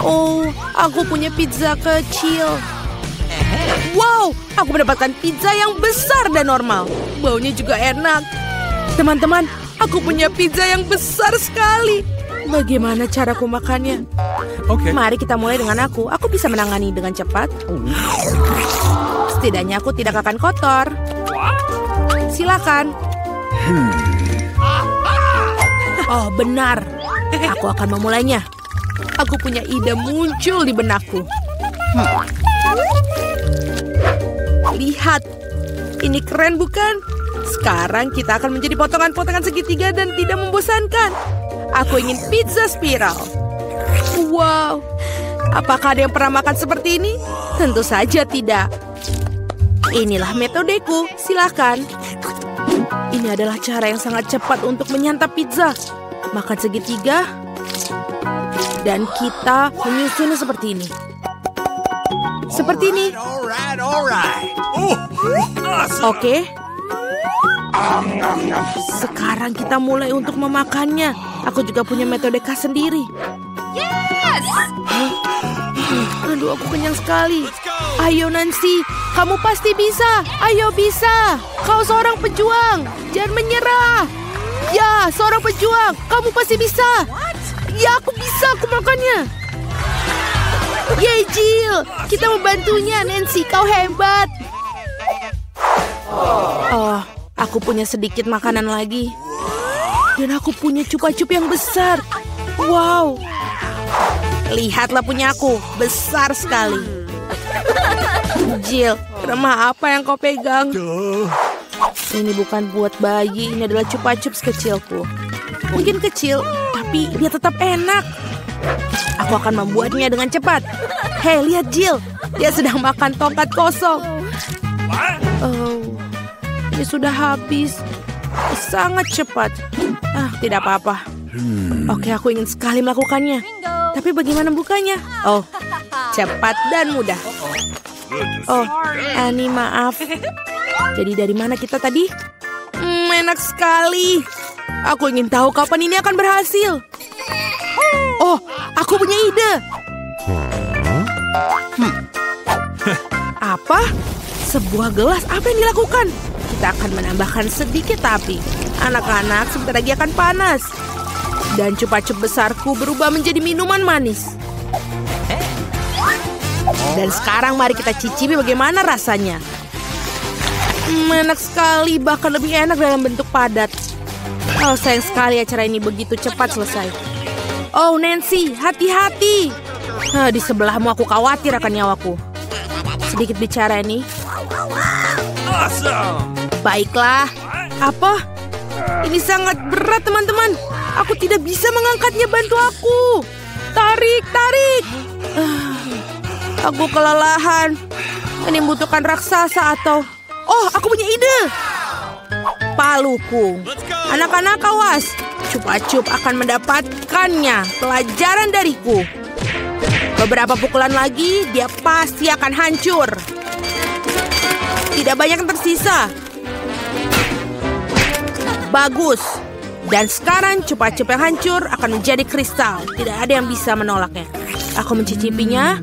Oh, aku punya pizza kecil. Wow, aku mendapatkan pizza yang besar dan normal. Baunya juga enak. Teman-teman, aku punya pizza yang besar sekali. Bagaimana caraku makannya? Oke. Mari kita mulai dengan aku. Aku bisa menangani dengan cepat. Setidaknya aku tidak akan kotor. Silakan. Oh, benar. Aku akan memulainya. Aku punya ide muncul di benakku. Lihat. Ini keren bukan? Sekarang kita akan menjadi potongan-potongan segitiga dan tidak membosankan. Aku ingin pizza spiral. Wow. Apakah ada yang pernah makan seperti ini? Tentu saja tidak. Inilah metodeku. Silakan. Ini adalah cara yang sangat cepat untuk menyantap pizza. Makan segitiga. Dan kita menyusunnya seperti ini. Seperti ini. Oke. Sekarang kita mulai untuk memakannya. Aku juga punya metode khas sendiri. Yes! Aduh, aku kenyang sekali. Ayo Nancy, kamu pasti bisa. Ayo bisa. Kau seorang pejuang. Jangan menyerah. Ya, seorang pejuang. Kamu pasti bisa. Ya, aku bisa. Aku makannya. Yeay, Jill. Kita membantunya, Nancy. Kau hebat. Oh, aku punya sedikit makanan lagi. Dan aku punya cupa-cup yang besar. Wow. Lihatlah punya aku. Besar sekali. Jill, remah apa yang kau pegang? Ini bukan buat bayi. Ini adalah cupa-cups kecilku. Mungkin kecil, tapi dia tetap enak. Aku akan membuatnya dengan cepat. Hei, lihat Jill. Dia sedang makan tongkat kosong. Oh, ini sudah habis. Sangat cepat. Tidak apa-apa. Oke, aku ingin sekali melakukannya. Tapi bagaimana bukanya? Oh, cepat dan mudah. Oh, Annie, maaf. Jadi dari mana kita tadi? Enak sekali. Aku ingin tahu kapan ini akan berhasil. Oh, aku punya ide. Apa? Sebuah gelas, apa yang dilakukan? Kita akan menambahkan sedikit api. Anak-anak sebentar lagi akan panas. Dan cupa-cup besarku berubah menjadi minuman manis. Dan sekarang mari kita cicipi bagaimana rasanya. Enak sekali, bahkan lebih enak dalam bentuk padat. Oh, sayang sekali acara ini begitu cepat selesai. Oh, Nancy, hati-hati. Di sebelahmu aku khawatir akan nyawaku. Sedikit bicara nih. Baiklah. Apa? Ini sangat berat, teman-teman. Aku tidak bisa mengangkatnya, bantu aku. Tarik, tarik. Aku kelelahan. Ini membutuhkan raksasa atau... Oh, aku punya ide. Paluku. Anak-anak awas. Cupa-cup akan mendapatkannya. Pelajaran dariku. Beberapa pukulan lagi, dia pasti akan hancur. Tidak banyak yang tersisa. Bagus. Dan sekarang cupa-cup yang hancur akan menjadi kristal. Tidak ada yang bisa menolaknya. Aku mencicipinya.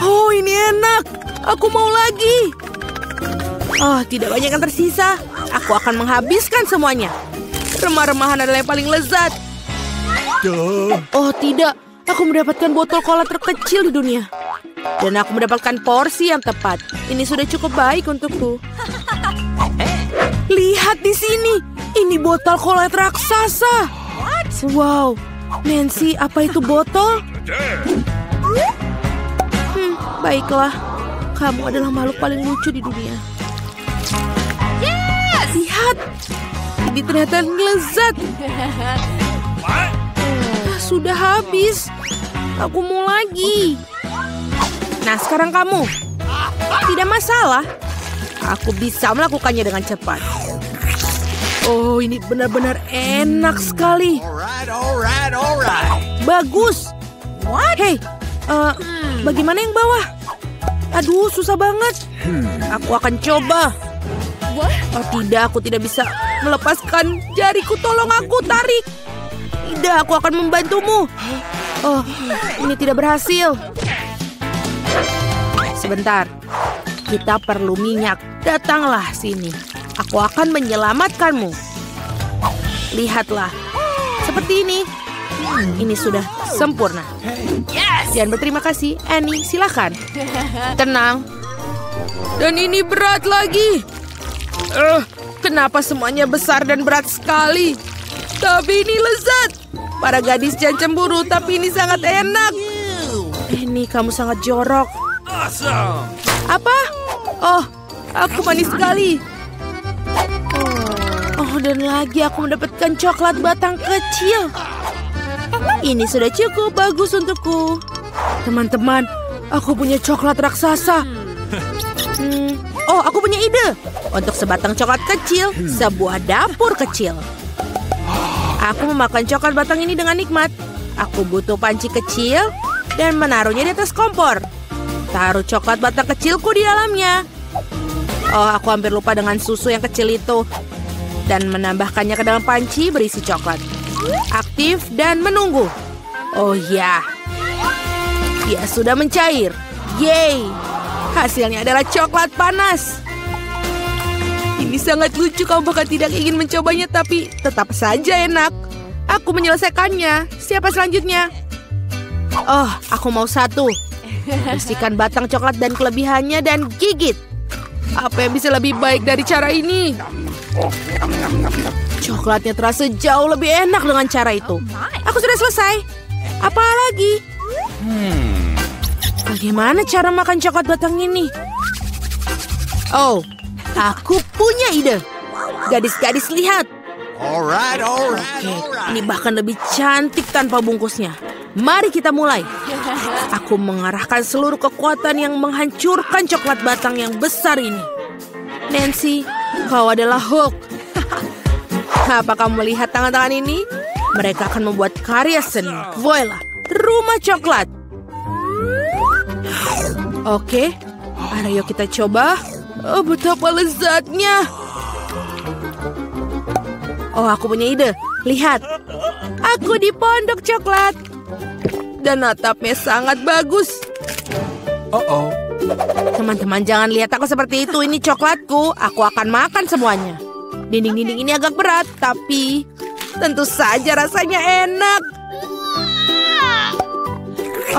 Oh, ini enak. Aku mau lagi. Oh, tidak banyak yang tersisa. Aku akan menghabiskan semuanya. Remah-remahan adalah yang paling lezat. Oh, tidak. Aku mendapatkan botol cola terkecil di dunia. Dan aku mendapatkan porsi yang tepat. Ini sudah cukup baik untukku. Lihat di sini. Ini botol cola raksasa. Wow. Nancy, apa itu botol? Baiklah. Kamu adalah makhluk paling lucu di dunia. Lihat. Ini ternyata lezat. Sudah habis. Aku mau lagi. Nah, sekarang kamu. Tidak masalah. Aku bisa melakukannya dengan cepat. Oh, ini benar-benar enak sekali. Bagus. Hei, bagaimana yang bawah? Aduh, susah banget. Aku akan coba. Oh tidak, aku tidak bisa melepaskan jariku. Tolong aku, tarik. Tidak, aku akan membantumu. Oh, ini tidak berhasil. Sebentar, kita perlu minyak. Datanglah sini. Aku akan menyelamatkanmu. Lihatlah, seperti ini. Ini sudah sempurna. Dan berterima kasih, Annie. Silakan. Tenang. Dan ini berat lagi. Kenapa semuanya besar dan berat sekali? Tapi ini lezat. Para gadis jangan cemburu, tapi ini sangat enak. Annie, kamu sangat jorok. Apa? Oh, aku manis sekali. Oh, dan lagi aku mendapatkan coklat batang kecil. Ini sudah cukup bagus untukku. Teman-teman, aku punya coklat raksasa. Oh, aku punya ide. Untuk sebatang coklat kecil, sebuah dapur kecil. Aku memakan coklat batang ini dengan nikmat. Aku butuh panci kecil dan menaruhnya di atas kompor. Taruh coklat batang kecilku di dalamnya. Oh, aku hampir lupa dengan susu yang kecil itu. Dan menambahkannya ke dalam panci berisi coklat. Aktif dan menunggu. Oh ya. Dia sudah mencair. Yeay. Hasilnya adalah coklat panas. Ini sangat lucu, kamu bahkan tidak ingin mencobanya, tapi tetap saja enak. Aku menyelesaikannya. Siapa selanjutnya? Oh, aku mau satu. Bersihkan batang coklat dan kelebihannya dan gigit. Apa yang bisa lebih baik dari cara ini? Coklatnya terasa jauh lebih enak dengan cara itu. Aku sudah selesai. Apa lagi? Bagaimana cara makan coklat batang ini? Oh, aku punya ide. Gadis-gadis, lihat. Oke, ini bahkan lebih cantik tanpa bungkusnya. Mari kita mulai. Aku mengarahkan seluruh kekuatan yang menghancurkan coklat batang yang besar ini. Nancy, kau adalah Hulk. Apa kamu melihat tangan-tangan ini? Mereka akan membuat karya seni. Voila, rumah coklat. Oke, ayo kita coba. Oh, betapa lezatnya. Oh, aku punya ide. Lihat, aku di pondok coklat. Dan atapnya sangat bagus. Teman-teman, jangan lihat aku seperti itu. Ini coklatku. Aku akan makan semuanya. Dinding-dinding ini agak berat, tapi tentu saja rasanya enak.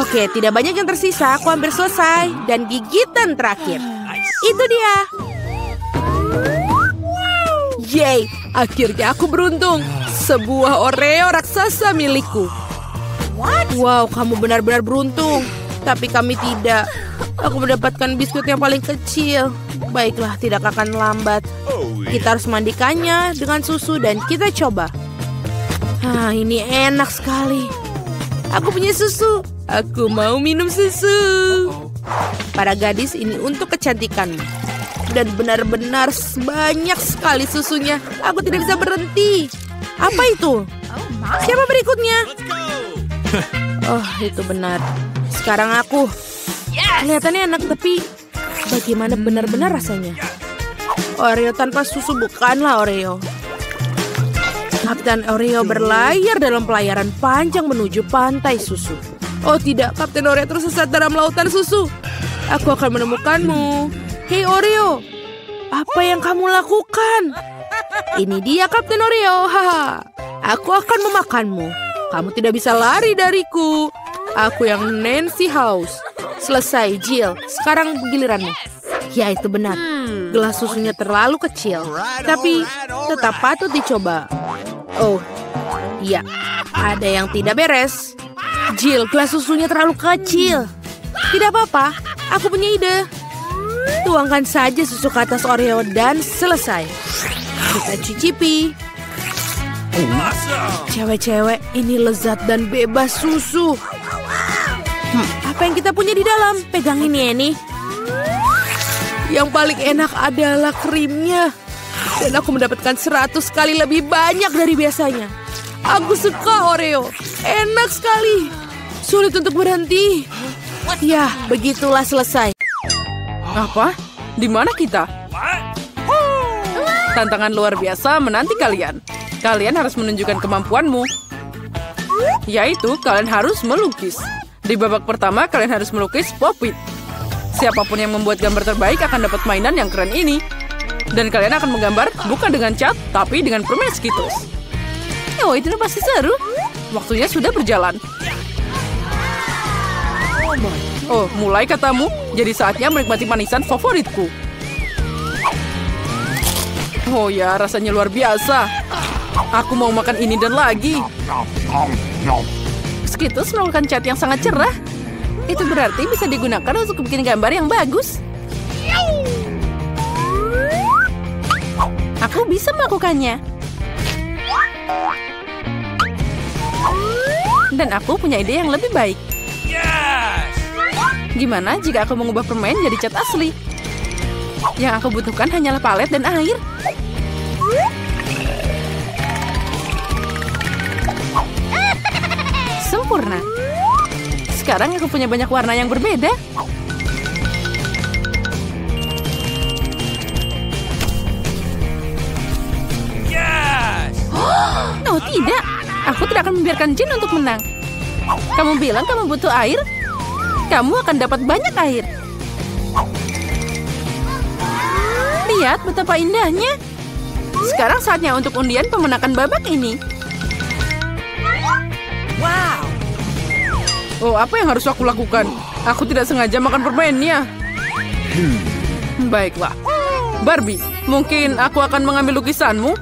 Oke, tidak banyak yang tersisa. Aku hampir selesai. Dan gigitan terakhir. Itu dia. Yeay, akhirnya aku beruntung. Sebuah Oreo raksasa milikku. Wow, kamu benar-benar beruntung. Tapi kami tidak. Aku mendapatkan biskuit yang paling kecil. Baiklah, tidak akan lambat. Kita harus mandikannya dengan susu dan kita coba. Ini enak sekali. Aku punya susu. Aku mau minum susu. Para gadis, ini untuk kecantikanmu. Dan benar-benar banyak sekali susunya. Aku tidak bisa berhenti. Apa itu? Siapa berikutnya? Oh, itu benar. Sekarang aku. Kelihatannya enak, tapi bagaimana benar-benar rasanya? Oreo tanpa susu bukanlah Oreo. Kapten Oreo berlayar dalam pelayaran panjang menuju pantai susu. Oh tidak, Kapten Oreo tersesat dalam lautan susu. Aku akan menemukanmu. Hei Oreo, apa yang kamu lakukan? Ini dia Kapten Oreo. Haha. Aku akan memakanmu. Kamu tidak bisa lari dariku. Aku yang Nancy House. Selesai, Jill. Sekarang giliranmu. Ya, itu benar. Gelas susunya terlalu kecil. Tapi tetap patut dicoba. Oh, iya. Ada yang tidak beres. Jill, gelas susunya terlalu kecil. Tidak apa-apa. Aku punya ide. Tuangkan saja susu ke atas Oreo dan selesai. Kita cicipi. Cewek-cewek, ini lezat dan bebas susu. Apa yang kita punya di dalam? Pegang ini, Annie. Yang paling enak adalah krimnya. Dan aku mendapatkan 100 kali lebih banyak dari biasanya. Aku suka Oreo. Enak sekali. Sulit untuk berhenti. Ya, begitulah selesai. Apa? Di mana kita? Tantangan luar biasa menanti kalian. Kalian harus menunjukkan kemampuanmu. yaitu kalian harus melukis. Di babak pertama, kalian harus melukis Pop-It. Siapapun yang membuat gambar terbaik akan dapat mainan yang keren ini. Dan kalian akan menggambar bukan dengan cat, tapi dengan permen Skittles. Oh, itu pasti seru. Waktunya sudah berjalan. Oh, mulai katamu. Jadi saatnya menikmati manisan favoritku. Oh ya, rasanya luar biasa. Aku mau makan ini dan lagi. Skittles merupakan cat yang sangat cerah. Itu berarti bisa digunakan untuk bikin gambar yang bagus. Aku bisa melakukannya. Dan aku punya ide yang lebih baik. Gimana jika aku mengubah permen jadi cat asli? Yang aku butuhkan hanyalah palet dan air. Sempurna. Sekarang aku punya banyak warna yang berbeda. Oh tidak, aku tidak akan membiarkan Jin untuk menang. Kamu bilang kamu butuh air? Kamu akan dapat banyak air. Lihat betapa indahnya. Sekarang saatnya untuk undian pemenangan babak ini. Wow. Oh, apa yang harus aku lakukan? Aku tidak sengaja makan permennya. Baiklah. Barbie, mungkin aku akan mengambil lukisanmu?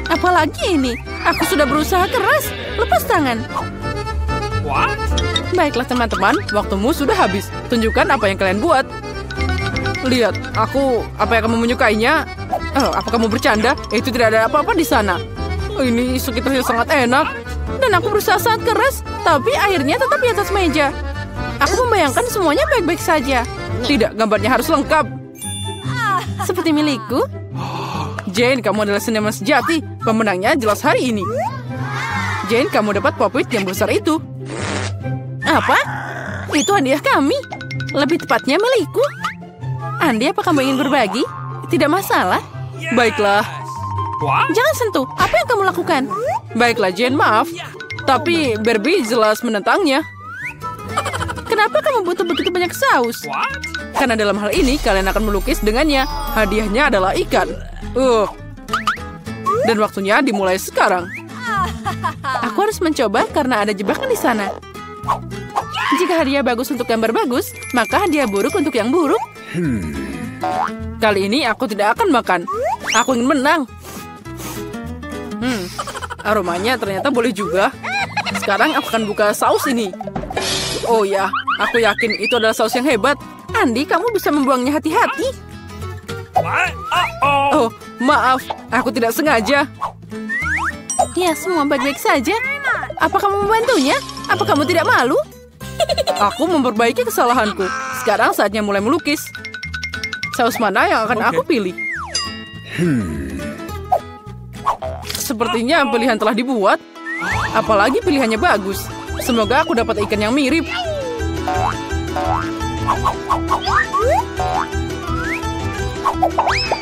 Apalagi ini? Aku sudah berusaha keras. Lepas tangan. Baiklah teman-teman, waktumu sudah habis. Tunjukkan apa yang kalian buat. Lihat, apa yang kamu menyukainya? Oh, apa kamu bercanda? Itu tidak ada apa-apa di sana. Ini sekitarnya sangat enak. Dan aku berusaha sangat keras, tapi airnya tetap di atas meja. Aku membayangkan semuanya baik-baik saja. Tidak, gambarnya harus lengkap. Seperti milikku. Jane, kamu adalah seniman sejati. Pemenangnya jelas hari ini. Jane, kamu dapat Pop-It yang besar itu. Apa? Itu hadiah kami. Lebih tepatnya milikku. Andi, apa kamu ingin berbagi? Tidak masalah. Baiklah. Jangan sentuh. Apa yang kamu lakukan? Baiklah, Jane, maaf. Tapi Barbie jelas menentangnya. Kenapa kamu butuh begitu banyak saus? Karena dalam hal ini kalian akan melukis dengannya. Hadiahnya adalah ikan. Dan waktunya dimulai sekarang. Aku harus mencoba karena ada jebakan di sana. Jika hadiah bagus untuk gambar bagus, maka hadiah buruk untuk yang buruk. Kali ini aku tidak akan makan. Aku ingin menang. Aromanya ternyata boleh juga. Sekarang aku akan buka saus ini. Oh ya, aku yakin itu adalah saus yang hebat. Andi, kamu bisa membuangnya hati-hati. Oh, maaf. Aku tidak sengaja. Ya, semua baik-baik saja. Apa kamu membantunya? Apa kamu tidak malu? Aku memperbaiki kesalahanku. Sekarang saatnya mulai melukis. Saus mana yang akan aku pilih? Sepertinya pilihan telah dibuat. Apalagi pilihannya bagus. Semoga aku dapat ikan yang mirip.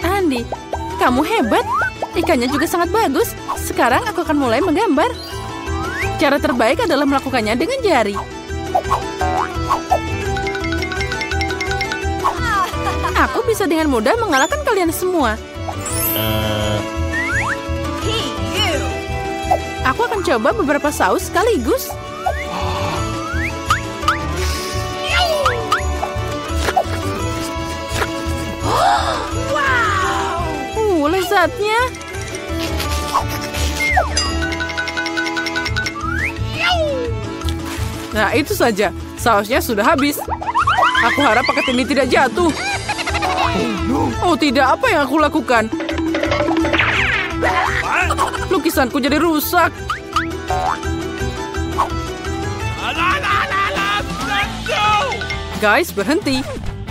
Andi, kamu hebat. Ikannya juga sangat bagus. Sekarang aku akan mulai menggambar. Cara terbaik adalah melakukannya dengan jari. Aku bisa dengan mudah mengalahkan kalian semua. Aku akan coba beberapa saus sekaligus. Lezatnya. Nah, itu saja. Sausnya sudah habis. Aku harap paket ini tidak jatuh. Oh tidak, apa yang aku lakukan? Lukisanku jadi rusak. Guys, berhenti.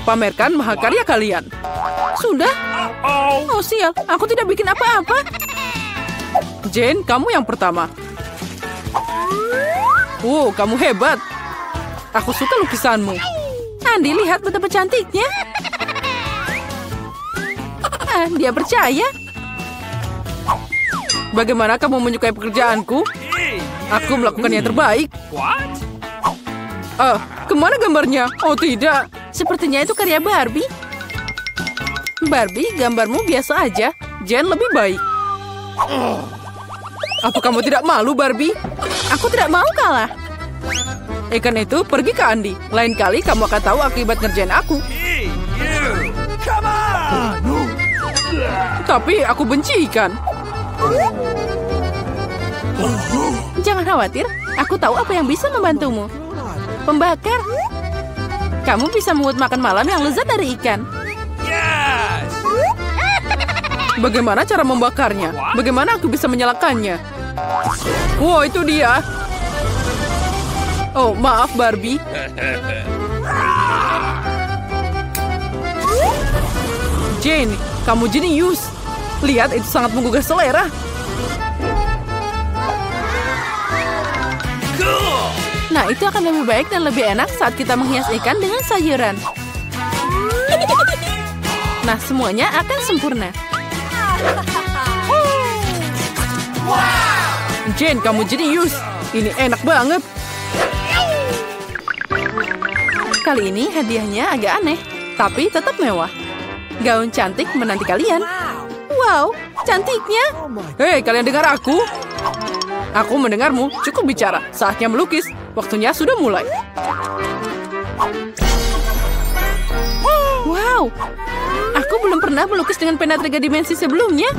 Pamerkan mahakarya kalian. Sudah? Oh sial, aku tidak bikin apa-apa. Jane, kamu yang pertama. Wow, kamu hebat. Aku suka lukisanmu. Andi, lihat betapa cantiknya. Dia percaya. Bagaimana kamu menyukai pekerjaanku? Aku melakukan yang terbaik. Kemana gambarnya? Oh tidak. Sepertinya itu karya Barbie. Barbie, gambarmu biasa aja. Jen lebih baik. Apa kamu tidak malu, Barbie? Aku tidak mau kalah. Ikan itu pergi ke Andi. Lain kali kamu akan tahu akibat ngerjain aku. Tapi aku benci ikan. Jangan khawatir, aku tahu apa yang bisa membantumu. Pembakar. Kamu bisa membuat makan malam yang lezat dari ikan. Bagaimana cara membakarnya? Bagaimana aku bisa menyalakannya? Wow, itu dia. Oh, maaf Barbie. Jane, kamu jenius. Lihat, itu sangat menggugah selera. Nah, itu akan lebih baik dan lebih enak saat kita menghias ikan dengan sayuran. Nah, semuanya akan sempurna. Jane, kamu jenius. Ini enak banget. Kali ini hadiahnya agak aneh, tapi tetap mewah. Gaun cantik menanti kalian. Wow, cantiknya. Hei, kalian dengar aku? Aku mendengarmu. Cukup bicara. Saatnya melukis. Waktunya sudah mulai. Wow, aku belum pernah melukis dengan pena 3 dimensi sebelumnya.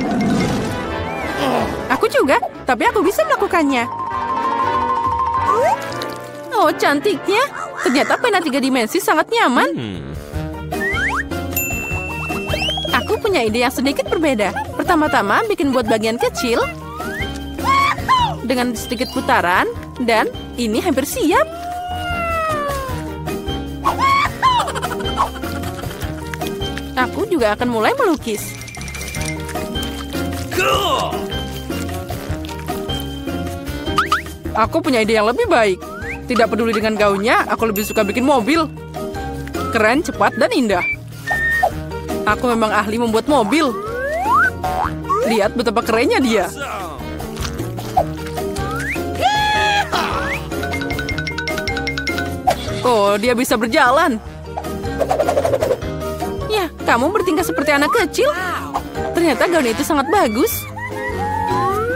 Aku juga, tapi aku bisa melakukannya. Oh, cantiknya. Ternyata pena 3 dimensi sangat nyaman. Aku punya ide yang sedikit berbeda. Pertama-tama bikin buat bagian kecil. Dengan sedikit putaran. Dan ini hampir siap. Aku juga akan mulai melukis. Aku punya ide yang lebih baik. Tidak peduli dengan gaunnya, aku lebih suka bikin mobil. Keren, cepat, dan indah. Aku memang ahli membuat mobil. Lihat betapa kerennya dia. Oh, dia bisa berjalan. Ya, kamu bertingkah seperti anak kecil. Ternyata gaun itu sangat bagus.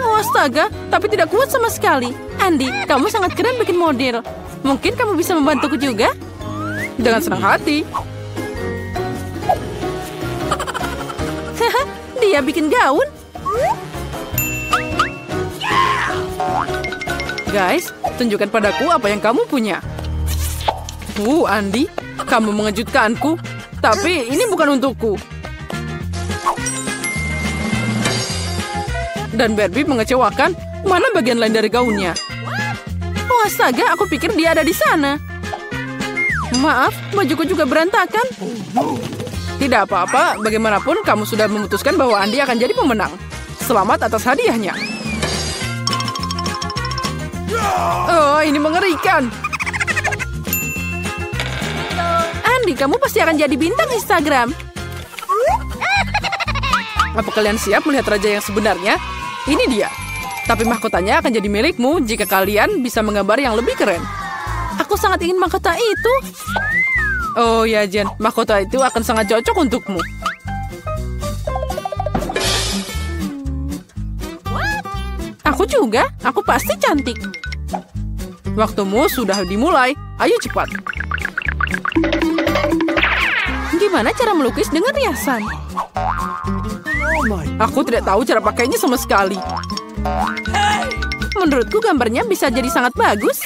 Oh, astaga, tapi tidak kuat sama sekali. Andi, kamu sangat keren bikin model. Mungkin kamu bisa membantuku juga? Dengan senang hati. Dia bikin gaun. Guys, tunjukkan padaku apa yang kamu punya. Andi, kamu mengejutkanku. Tapi ini bukan untukku. Dan Barbie mengecewakan. Mana bagian lain dari gaunnya? Oh, astaga, aku pikir dia ada di sana. Maaf, bajuku juga berantakan. Tidak apa-apa, bagaimanapun kamu sudah memutuskan bahwa Andi akan jadi pemenang. Selamat atas hadiahnya. Oh, ini mengerikan. Andi, kamu pasti akan jadi bintang Instagram. Apa kalian siap melihat raja yang sebenarnya? Ini dia. Tapi mahkotanya akan jadi milikmu jika kalian bisa menggambar yang lebih keren. Aku sangat ingin mahkota itu. Oh ya, Jen. Mahkota itu akan sangat cocok untukmu. Aku juga. Aku pasti cantik. Waktumu sudah dimulai. Ayo cepat. Gimana cara melukis dengan riasan? Aku tidak tahu cara pakainya sama sekali. Menurutku gambarnya bisa jadi sangat bagus.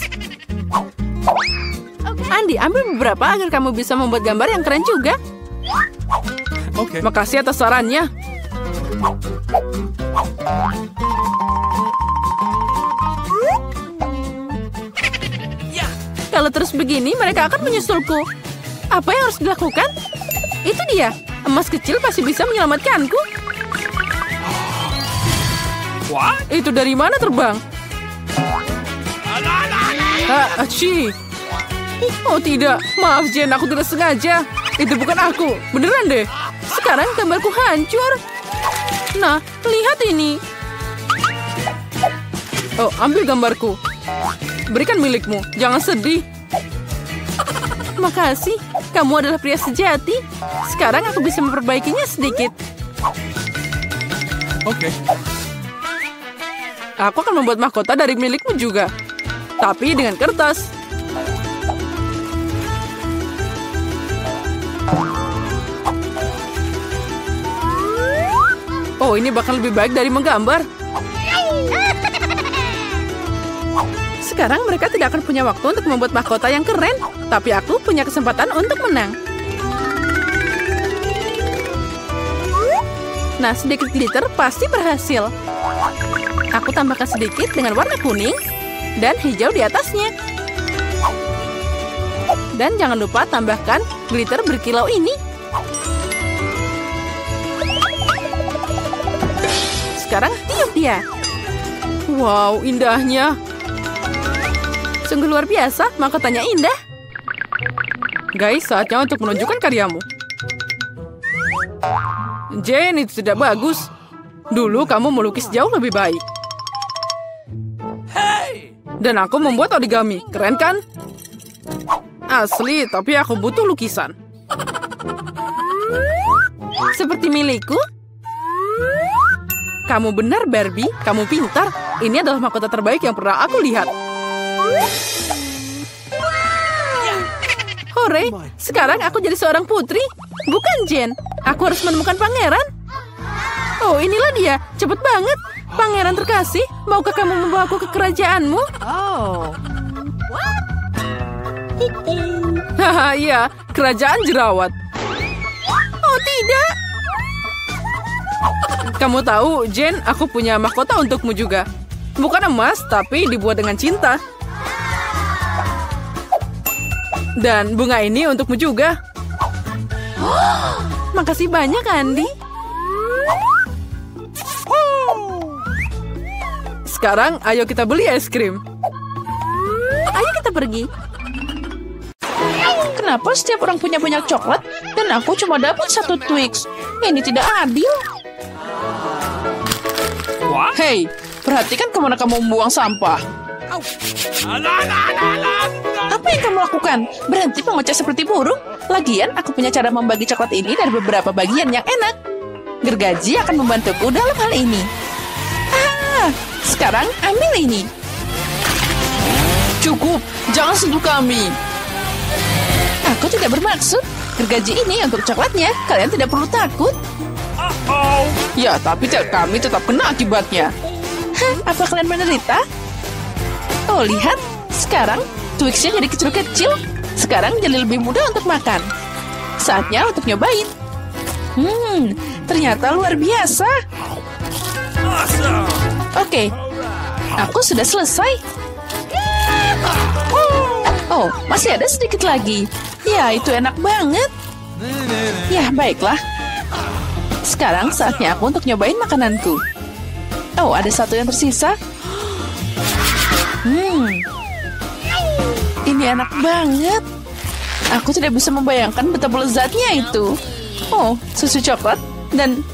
Andi, ambil beberapa agar kamu bisa membuat gambar yang keren juga. Makasih atas sarannya. Kalau terus begini, mereka akan menyusulku. Apa yang harus dilakukan? Itu dia. Emas kecil pasti bisa menyelamatkanku. Itu dari mana terbang? Aci. Oh tidak, maaf Jen, aku tidak sengaja. Itu bukan aku, beneran deh. Sekarang gambarku hancur. Nah, lihat ini. Oh, ambil gambarku. Berikan milikmu, jangan sedih. Makasih, kamu adalah pria sejati. Sekarang aku bisa memperbaikinya sedikit. Oke. Aku akan membuat mahkota dari milikmu juga. Tapi dengan kertas. Oh, ini bakal lebih baik dari menggambar. Sekarang mereka tidak akan punya waktu untuk membuat mahkota yang keren. Tapi aku punya kesempatan untuk menang. Nah, sedikit glitter pasti berhasil. Aku tambahkan sedikit dengan warna kuning dan hijau di atasnya. Dan jangan lupa tambahkan glitter berkilau ini. Sekarang tiup dia. Wow, indahnya. Sungguh luar biasa, mahkotanya indah. Guys, saatnya untuk menunjukkan karyamu. Jane, itu tidak bagus. Dulu kamu melukis jauh lebih baik. Dan aku membuat origami, keren kan? Asli, tapi aku butuh lukisan. Seperti milikku? Kamu benar, Barbie. Kamu pintar. Ini adalah mahkota terbaik yang pernah aku lihat. Hore, sekarang aku jadi seorang putri. Bukan Jane. Aku harus menemukan pangeran. Oh, inilah dia. Cepet banget. Pangeran terkasih, maukah kamu membawaku ke kerajaanmu? Oh. Haha, iya. Kerajaan jerawat. Oh, tidak. Kamu tahu, Jane, aku punya mahkota untukmu juga. Bukan emas, tapi dibuat dengan cinta. Dan bunga ini untukmu juga. Makasih banyak, Andi. Sekarang, ayo kita beli es krim. Ayo kita pergi. Kenapa setiap orang punya banyak coklat dan aku cuma dapat 1 Twix? Ini tidak adil. Hei, perhatikan kemana kamu membuang sampah. Apa yang kamu lakukan? Berhenti mengoceh seperti burung. Lagian, aku punya cara membagi coklat ini dari beberapa bagian yang enak. Gergaji akan membantuku dalam hal ini. Sekarang ambil ini. Cukup, jangan sentuh kami. Aku tidak bermaksud. Gergaji ini untuk coklatnya. Kalian tidak perlu takut. Ya, tapi kami tetap kena akibatnya. Apa kalian menderita? Oh, lihat. Sekarang Twix-nya jadi kecil-kecil. Sekarang jadi lebih mudah untuk makan. Saatnya untuk nyobain. Ternyata luar biasa. Oke, aku sudah selesai. Oh, masih ada sedikit lagi. Ya, itu enak banget. Ya, baiklah. Sekarang saatnya aku untuk nyobain makananku. Oh, ada satu yang tersisa. Ini enak banget. Aku tidak bisa membayangkan betapa lezatnya itu. Oh, susu coklat dan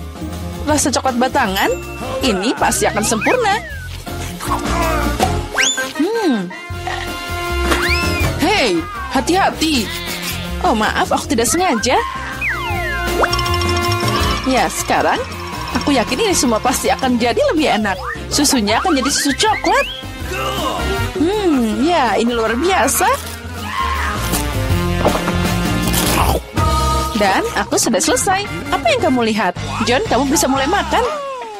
rasa coklat batangan. Ini pasti akan sempurna. Hei, hati-hati. Oh, maaf, aku tidak sengaja. Ya, sekarang aku yakin ini semua pasti akan jadi lebih enak. Susunya akan jadi susu coklat. Ya, ini luar biasa. Dan aku sudah selesai. Apa yang kamu lihat? John, kamu bisa mulai makan.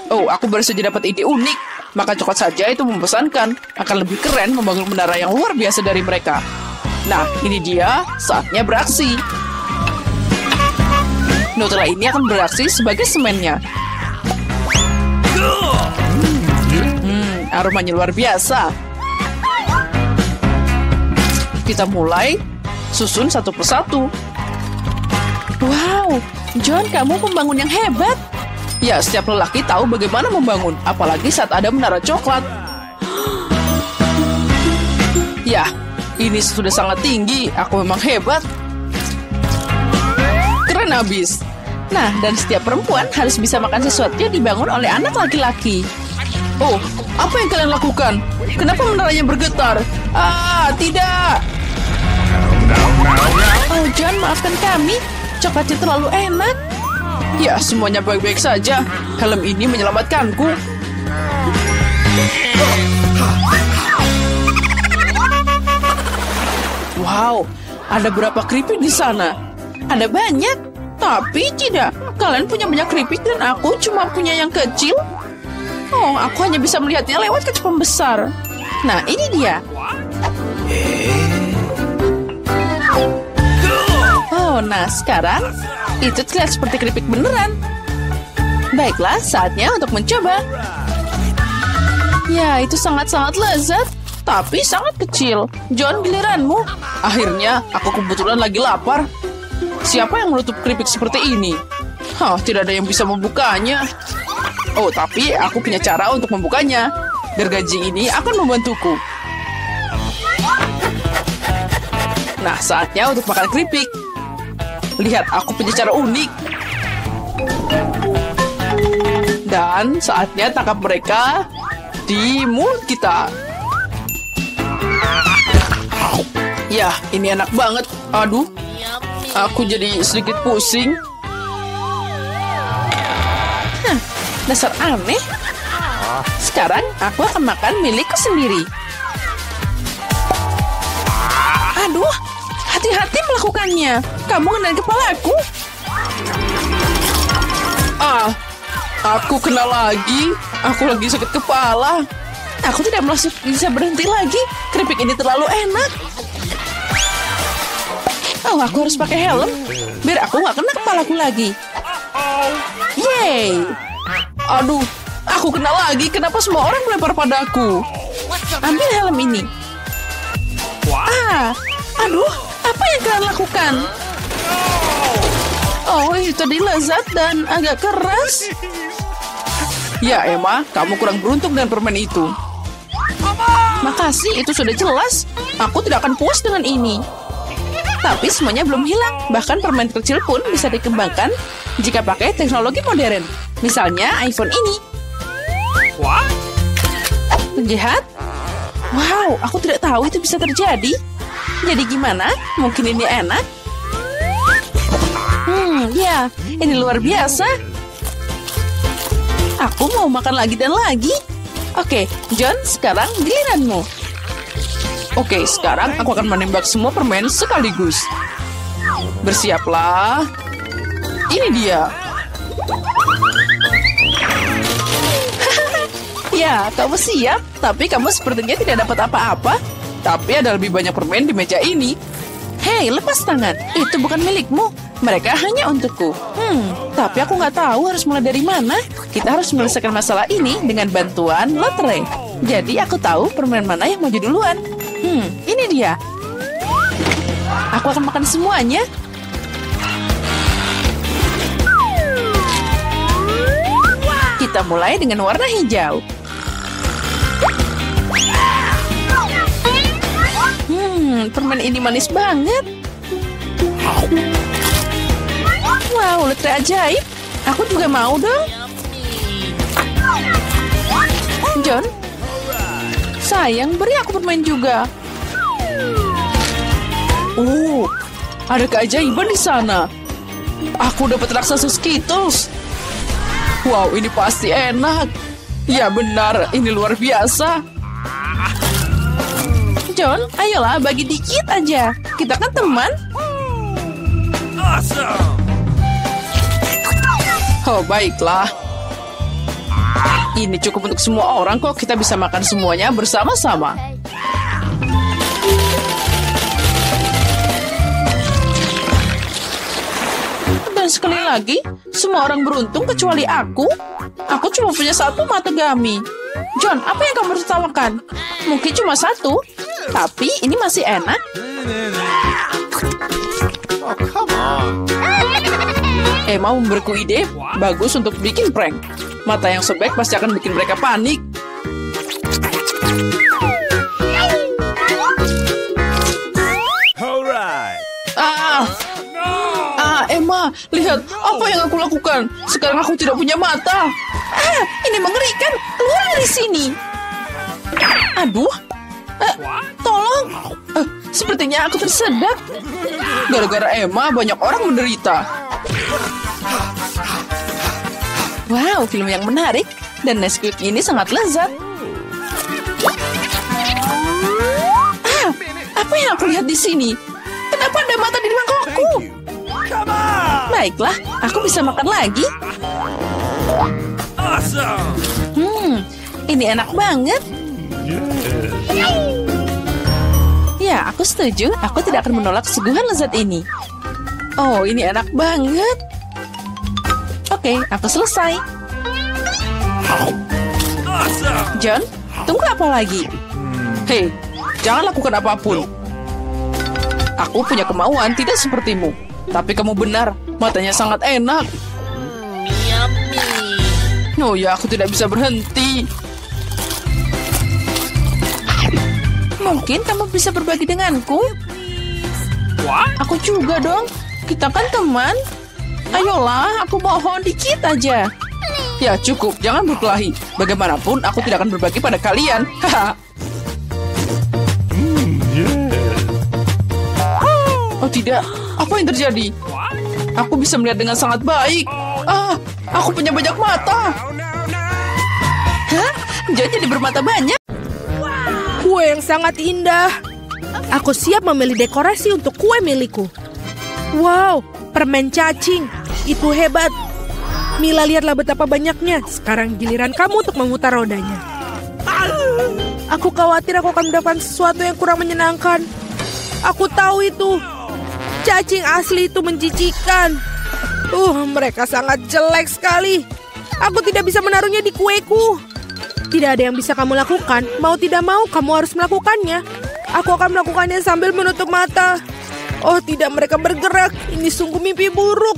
Oh, aku baru saja dapat ide unik. Maka coklat saja itu membosankan. Akan lebih keren membangun menara yang luar biasa dari mereka. Nah, ini dia. Saatnya beraksi. Nutella ini akan beraksi sebagai semennya. Aromanya luar biasa. Kita mulai susun satu persatu. Wow, John, kamu pembangun yang hebat. Ya, setiap lelaki tahu bagaimana membangun, apalagi saat ada menara coklat. Ya, ini sudah sangat tinggi. Aku memang hebat. Keren abis. Nah, dan setiap perempuan harus bisa makan sesuatu yang dibangun oleh anak laki-laki. Oh, apa yang kalian lakukan? Kenapa menaranya bergetar? Ah, tidak. Oh, John, maafkan kami. Coklatnya terlalu enak. Ya, semuanya baik-baik saja. Helm ini menyelamatkanku. Wow, ada berapa keripik di sana? Ada banyak, tapi tidak. Kalian punya banyak keripik dan aku cuma punya yang kecil. Oh, aku hanya bisa melihatnya lewat kaca pembesar. Nah, ini dia. Oh, nah sekarang itu terlihat seperti keripik beneran. Baiklah, saatnya untuk mencoba. Ya, itu sangat-sangat lezat, tapi sangat kecil. John, giliranmu. Akhirnya, aku kebetulan lagi lapar. Siapa yang menutup keripik seperti ini? Tidak ada yang bisa membukanya. Oh, tapi aku punya cara untuk membukanya. Gergaji ini akan membantuku. Nah, saatnya untuk makan keripik. Lihat, aku punya cara unik. Dan saatnya tangkap mereka di mulut kita. Ya, ini enak banget. Aduh, aku jadi sedikit pusing. Dasar aneh. Sekarang aku akan makan milikku sendiri. Aduh, hati-hati melakukannya. Kamu kena kepalaku. Aku kena lagi. Aku lagi sakit kepala. Aku tidak bisa berhenti lagi. Keripik ini terlalu enak. Oh, aku harus pakai helm biar aku nggak kena kepalaku lagi. Yeay. Aduh, aku kena lagi. Kenapa semua orang melempar padaku? Ambil helm ini. Aduh, apa yang kalian lakukan? Oh, itu tadi lezat dan agak keras. Ya, Emma, kamu kurang beruntung dengan permen itu. Makasih, itu sudah jelas. Aku tidak akan puas dengan ini. Tapi semuanya belum hilang. Bahkan permen kecil pun bisa dikembangkan jika pakai teknologi modern. Misalnya iPhone ini. Penjahat? Wow, aku tidak tahu itu bisa terjadi. Jadi gimana? Mungkin ini enak? Ya, ini luar biasa. Aku mau makan lagi dan lagi. Oke, John, sekarang giliranmu. Oke, sekarang aku akan menembak semua permen sekaligus. Bersiaplah. Ini dia. Ya, kamu siap, tapi kamu sepertinya tidak dapat apa-apa. Tapi ada lebih banyak permen di meja ini. Hei, lepas tangan. Itu bukan milikmu. Mereka hanya untukku. Tapi aku nggak tahu harus mulai dari mana. Kita harus menyelesaikan masalah ini dengan bantuan lotre. Jadi aku tahu permen mana yang maju duluan. Ini dia. Aku akan makan semuanya. Kita mulai dengan warna hijau. Permen ini manis banget. Wow, lotre ajaib. Aku juga mau dong. John, sayang, beri aku permen juga. Oh, ada keajaiban di sana. Aku dapat raksasa Skittles. Wow, ini pasti enak. Ya benar, ini luar biasa. John, ayolah bagi dikit aja. Kita kan teman. Oh, baiklah. Ini cukup untuk semua orang kok. Kita bisa makan semuanya bersama-sama. Dan sekali lagi, semua orang beruntung kecuali aku. Aku cuma punya satu matagami. John, apa yang kamu tertawakan? Mungkin cuma satu, tapi ini masih enak. Oh, come on. Emma memberiku ide bagus untuk bikin prank. Mata yang sobek pasti akan bikin mereka panik. Alright. Emma, lihat apa yang aku lakukan. Sekarang aku tidak punya mata. Ini mengerikan. Keluar dari sini. Aduh, tolong. Sepertinya aku tersedak. Gara-gara Emma banyak orang menderita. Wow, film yang menarik. Dan Nesquik ini sangat lezat. Apa yang aku lihat di sini? Kenapa ada mata di mangkokku? Baiklah, aku bisa makan lagi. Ini enak banget. Ya, aku setuju. Aku tidak akan menolak kesuguhan lezat ini. Oh, ini enak banget. Oke, aku selesai. John, tunggu apa lagi? Hei, jangan lakukan apapun. Aku punya kemauan tidak sepertimu. Tapi kamu benar, matanya sangat enak. Oh ya, aku tidak bisa berhenti. Mungkin kamu bisa berbagi denganku. Aku juga dong. Kita kan teman. Ayolah, aku mohon dikit aja. Ya cukup, jangan berkelahi. Bagaimanapun, aku tidak akan berbagi pada kalian. Oh tidak, apa yang terjadi? Aku bisa melihat dengan sangat baik. Aku punya banyak mata. Hah? Jadi bermata banyak? Kue yang sangat indah. Aku siap memilih dekorasi untuk kue milikku. Wow, permen cacing. Itu hebat. Mila, lihatlah betapa banyaknya. Sekarang giliran kamu untuk memutar rodanya. Aku khawatir aku akan mendapatkan sesuatu yang kurang menyenangkan. Aku tahu itu. Cacing asli itu menjijikan. Mereka sangat jelek sekali. Aku tidak bisa menaruhnya di kueku. Tidak ada yang bisa kamu lakukan. Mau tidak mau, kamu harus melakukannya. Aku akan melakukannya sambil menutup mata. Oh tidak, mereka bergerak. Ini sungguh mimpi buruk.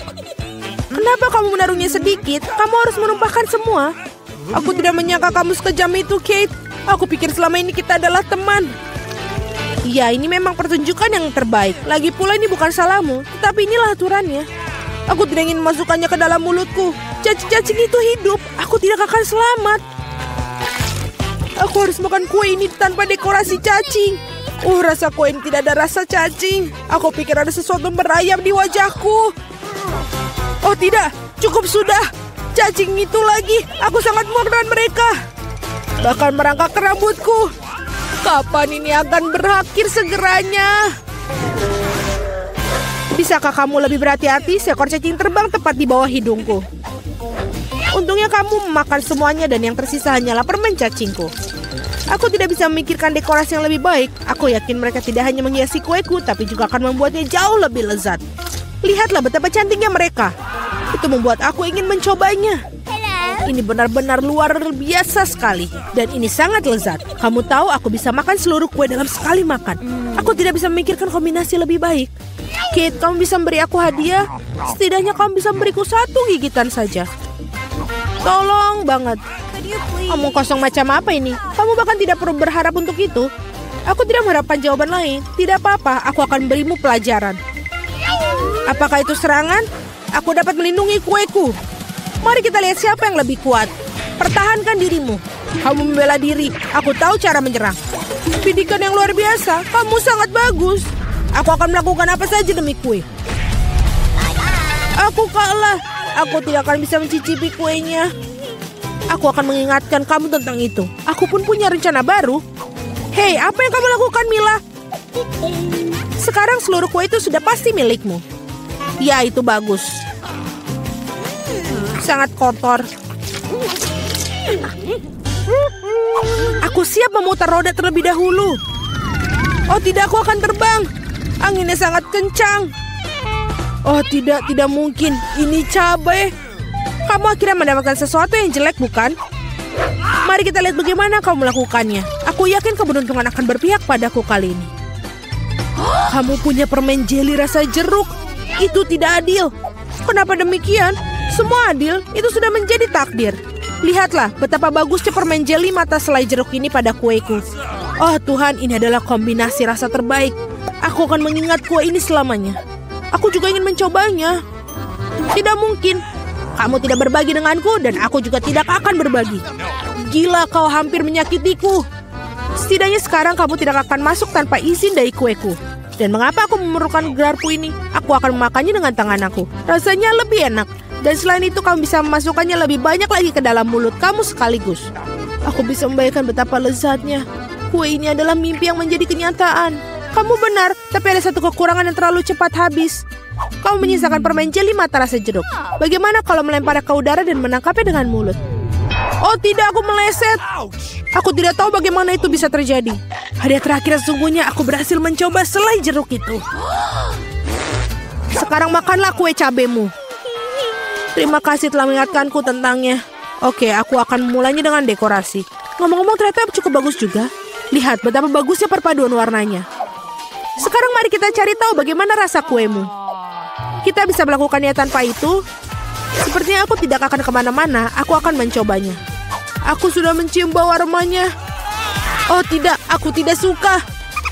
Kenapa kamu menaruhnya sedikit? Kamu harus menumpahkan semua. Aku tidak menyangka kamu sekejam itu, Kate. Aku pikir selama ini kita adalah teman. Ya, ini memang pertunjukan yang terbaik. Lagi pula ini bukan salahmu, tetapi inilah aturannya. Aku tidak ingin memasukkannya ke dalam mulutku. Cacing-cacing itu hidup. Aku tidak akan selamat. Aku harus makan kue ini tanpa dekorasi cacing. Rasa kue ini tidak ada rasa cacing. Aku pikir ada sesuatu merayap di wajahku. Oh tidak, cukup sudah. Cacing itu lagi. Aku sangat muak dengan mereka. Bahkan merangkak ke rambutku. Kapan ini akan berakhir segeranya? Bisakah kamu lebih berhati-hati? Seekor cacing terbang tepat di bawah hidungku. Untungnya kamu memakan semuanya dan yang tersisa hanyalah permen cacingku. Aku tidak bisa memikirkan dekorasi yang lebih baik. Aku yakin mereka tidak hanya menghiasi kueku, tapi juga akan membuatnya jauh lebih lezat. Lihatlah betapa cantiknya mereka. Itu membuat aku ingin mencobanya. Ini benar-benar luar biasa sekali. Dan ini sangat lezat. Kamu tahu aku bisa makan seluruh kue dalam sekali makan. Aku tidak bisa memikirkan kombinasi lebih baik. Kate, kamu bisa memberi aku hadiah? Setidaknya kamu bisa memberiku satu gigitan saja. Tolong banget. Omong kosong macam apa ini? Kamu bahkan tidak perlu berharap untuk itu. Aku tidak mengharapkan jawaban lain. Tidak apa-apa, aku akan berimu pelajaran. Apakah itu serangan? Aku dapat melindungi kueku. Mari kita lihat siapa yang lebih kuat. Pertahankan dirimu. Kamu membela diri. Aku tahu cara menyerang. Bidikan yang luar biasa. Kamu sangat bagus. Aku akan melakukan apa saja demi kue. Aku kalah. Aku tidak akan bisa mencicipi kuenya. Aku akan mengingatkan kamu tentang itu. Aku pun punya rencana baru. Hei, apa yang kamu lakukan, Mila? Sekarang seluruh kue itu sudah pasti milikmu. Ya, itu bagus. Sangat kotor. Aku siap memutar roda terlebih dahulu. Oh tidak, aku akan terbang. Anginnya sangat kencang. Oh tidak mungkin. Ini cabai. Kamu akhirnya mendapatkan sesuatu yang jelek, bukan? Mari kita lihat bagaimana kamu melakukannya. Aku yakin keberuntungan akan berpihak padaku kali ini. Kamu punya permen jeli rasa jeruk. Itu tidak adil. Kenapa demikian? Semua adil, itu sudah menjadi takdir. Lihatlah betapa bagusnya permen jeli mata selai jeruk ini pada kueku. Oh Tuhan, ini adalah kombinasi rasa terbaik. Aku akan mengingat kue ini selamanya. Aku juga ingin mencobanya. Tidak mungkin. Kamu tidak berbagi denganku dan aku juga tidak akan berbagi. Gila, kau hampir menyakitiku. Setidaknya sekarang kamu tidak akan masuk tanpa izin dari kueku. Dan mengapa aku memerlukan garpu ini? Aku akan memakannya dengan tangan aku. Rasanya lebih enak. Dan selain itu kamu bisa memasukkannya lebih banyak lagi ke dalam mulut kamu sekaligus. Aku bisa membayangkan betapa lezatnya. Kue ini adalah mimpi yang menjadi kenyataan. Kamu benar, tapi ada satu kekurangan yang terlalu cepat habis. Kamu menyisakan permen jeli mata rasa jeruk. Bagaimana kalau melemparnya ke udara dan menangkapnya dengan mulut? Oh tidak, aku meleset. Aku tidak tahu bagaimana itu bisa terjadi. Hadiah terakhir sesungguhnya aku berhasil mencoba selai jeruk itu. Sekarang makanlah kue cabemu. Terima kasih telah mengingatkanku tentangnya. Oke, aku akan memulainya dengan dekorasi. Ngomong-ngomong ternyata cukup bagus juga. Lihat betapa bagusnya perpaduan warnanya. Sekarang mari kita cari tahu bagaimana rasa kuemu. Kita bisa melakukannya tanpa itu. Sepertinya aku tidak akan kemana-mana. Aku akan mencobanya. Aku sudah mencium bau aromanya. Oh tidak, aku tidak suka.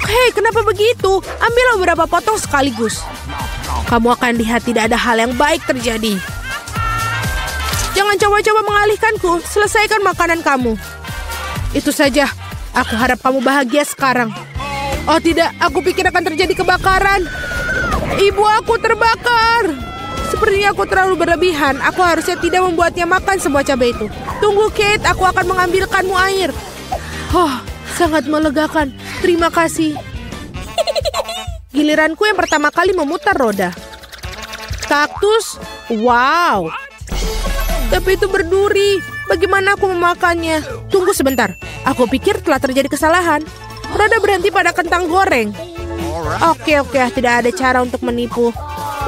Hei, kenapa begitu? Ambillah beberapa potong sekaligus. Kamu akan lihat tidak ada hal yang baik terjadi. Jangan coba-coba mengalihkanku. Selesaikan makanan kamu. Itu saja. Aku harap kamu bahagia sekarang. Oh tidak, aku pikir akan terjadi kebakaran. Ibu aku terbakar. Sepertinya aku terlalu berlebihan. Aku harusnya tidak membuatnya makan semua cabai itu. Tunggu Kate, aku akan mengambilkanmu air. Oh, sangat melegakan. Terima kasih. Giliranku yang pertama kali memutar roda. Kaktus? Wow. Tapi itu berduri. Bagaimana aku memakannya? Tunggu sebentar. Aku pikir telah terjadi kesalahan. Roda berhenti pada kentang goreng. Oke, tidak ada cara untuk menipu.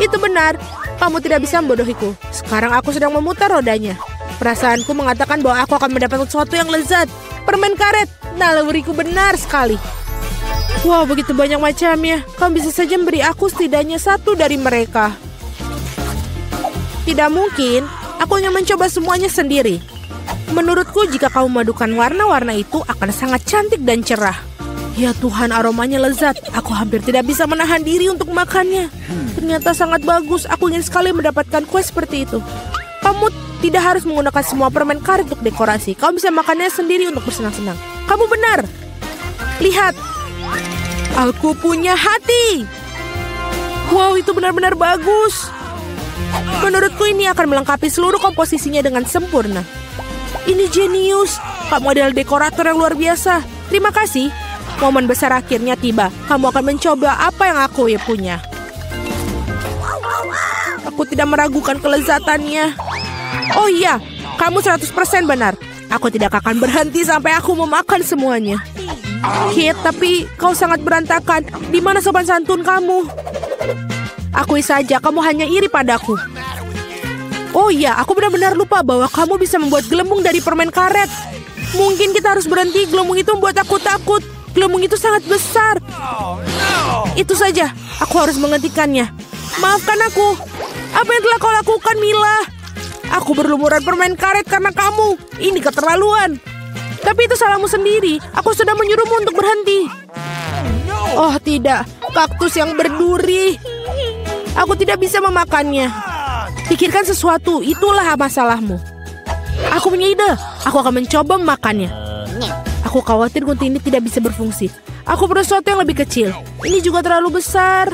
Itu benar. Kamu tidak bisa membodohiku. Sekarang aku sedang memutar rodanya. Perasaanku mengatakan bahwa aku akan mendapatkan sesuatu yang lezat. Permen karet. Naluriku benar sekali. Wow, begitu banyak macamnya. Kamu bisa saja memberi aku setidaknya satu dari mereka. Tidak mungkin. Aku ingin mencoba semuanya sendiri. Menurutku jika kamu memadukan warna-warna itu akan sangat cantik dan cerah. Ya Tuhan, aromanya lezat. Aku hampir tidak bisa menahan diri untuk makannya. Ternyata sangat bagus. Aku ingin sekali mendapatkan kue seperti itu. Kamu tidak harus menggunakan semua permen karet untuk dekorasi. Kamu bisa makannya sendiri untuk bersenang-senang. Kamu benar. Lihat. Aku punya hati. Wow, itu benar-benar bagus. Menurutku ini akan melengkapi seluruh komposisinya dengan sempurna. Ini jenius. Kamu adalah dekorator yang luar biasa. Terima kasih. Momen besar akhirnya tiba. Kamu akan mencoba apa yang aku punya. Aku tidak meragukan kelezatannya. Oh iya, kamu 100% benar. Aku tidak akan berhenti sampai aku memakan semuanya. Kate, tapi kau sangat berantakan. Di mana sopan santun kamu? Akui saja, kamu hanya iri padaku. Oh iya, aku benar-benar lupa bahwa kamu bisa membuat gelembung dari permen karet. Mungkin kita harus berhenti, gelembung itu membuat aku takut. Gelembung itu sangat besar. Itu saja, aku harus menghentikannya. Maafkan aku. Apa yang telah kau lakukan, Mila? Aku berlumuran permen karet karena kamu. Ini keterlaluan. Tapi itu salahmu sendiri. Aku sudah menyuruhmu untuk berhenti. Oh tidak, kaktus yang berduri. Aku tidak bisa memakannya. Pikirkan sesuatu, itulah masalahmu. Aku punya ide. Aku akan mencoba memakannya. Aku khawatir gunting ini tidak bisa berfungsi. Aku perlu sesuatu yang lebih kecil. Ini juga terlalu besar.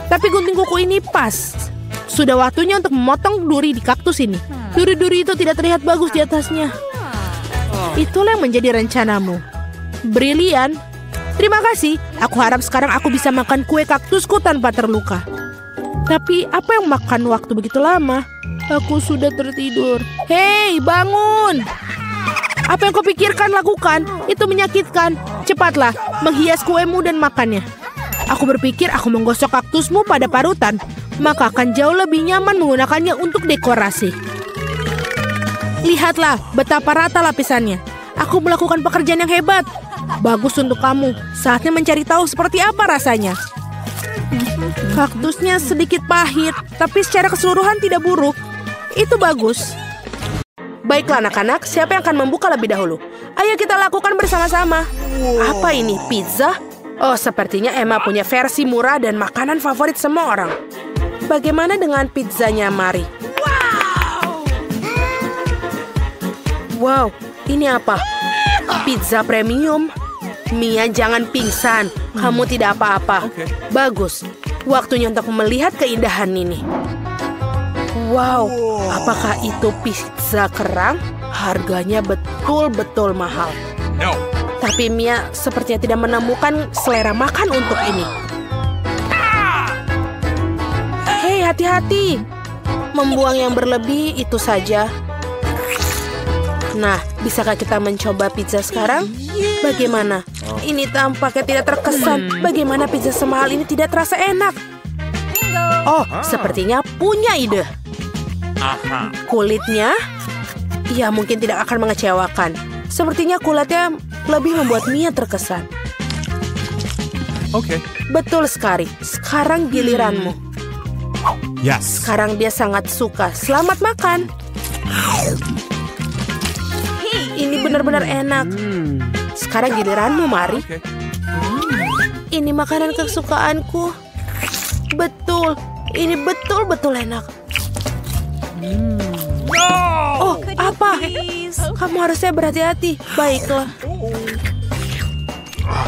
Tapi gunting kuku ini pas. Sudah waktunya untuk memotong duri di kaktus ini. Duri-duri itu tidak terlihat bagus di atasnya. Itulah yang menjadi rencanamu. Brilian. Terima kasih. Aku harap sekarang aku bisa makan kue kaktusku tanpa terluka. Tapi apa yang makan waktu begitu lama? Aku sudah tertidur. Hei, bangun! Apa yang kau pikirkan lakukan? Itu menyakitkan. Cepatlah, menghias kuemu dan makannya. Aku berpikir aku menggosok kaktusmu pada parutan. Maka akan jauh lebih nyaman menggunakannya untuk dekorasi. Lihatlah betapa rata lapisannya. Aku melakukan pekerjaan yang hebat. Bagus untuk kamu. Saatnya mencari tahu seperti apa rasanya. Kaktusnya sedikit pahit, tapi secara keseluruhan tidak buruk. Itu bagus. Baiklah anak-anak, siapa yang akan membuka lebih dahulu? Ayo kita lakukan bersama-sama. Apa ini, pizza? Oh, sepertinya Emma punya versi murah dan makanan favorit semua orang. Bagaimana dengan pizzanya Mari? Wow, ini apa? Pizza premium. Mia, jangan pingsan. Kamu tidak apa-apa. Bagus. Waktunya untuk melihat keindahan ini. Wow, apakah itu pizza kerang? Harganya betul-betul mahal. No. Tapi Mia sepertinya tidak menemukan selera makan untuk ini. Hei, hati-hati. Membuang yang berlebih itu saja. Nah, bisakah kita mencoba pizza sekarang? Bagaimana? Ini tampaknya tidak terkesan. Bagaimana pizza semahal ini tidak terasa enak? Oh, sepertinya punya ide. Kulitnya? Ya, mungkin tidak akan mengecewakan. Sepertinya kulitnya lebih membuat Mia terkesan. Okay. Betul sekali. Sekarang giliranmu. Yes. Sekarang dia sangat suka. Selamat makan. Ini benar-benar enak. Sekarang giliranmu, Mari. Okay. Ini makanan kesukaanku. Betul. Ini betul-betul enak. Oh, apa? Kamu harusnya berhati-hati. Baiklah.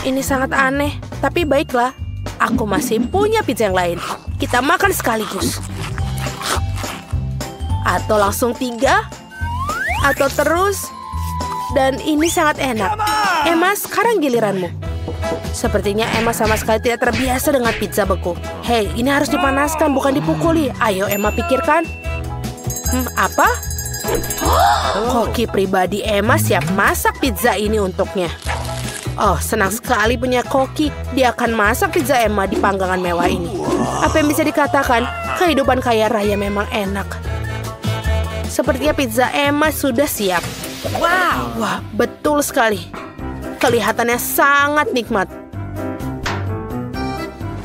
Ini sangat aneh, tapi baiklah. Aku masih punya pizza yang lain. Kita makan sekaligus. Atau langsung 3. Atau terus. Dan ini sangat enak. Emma, sekarang giliranmu. Sepertinya Emma sama sekali tidak terbiasa dengan pizza beku. Hei, ini harus dipanaskan, bukan dipukuli. Ayo, Emma, pikirkan. Apa? Koki pribadi Emma siap masak pizza ini untuknya. Oh, senang sekali punya Koki. Dia akan masak pizza Emma di panggangan mewah ini. Apa yang bisa dikatakan? Kehidupan kaya raya memang enak. Sepertinya pizza Emma sudah siap. Wow, wah, betul sekali. Kelihatannya sangat nikmat.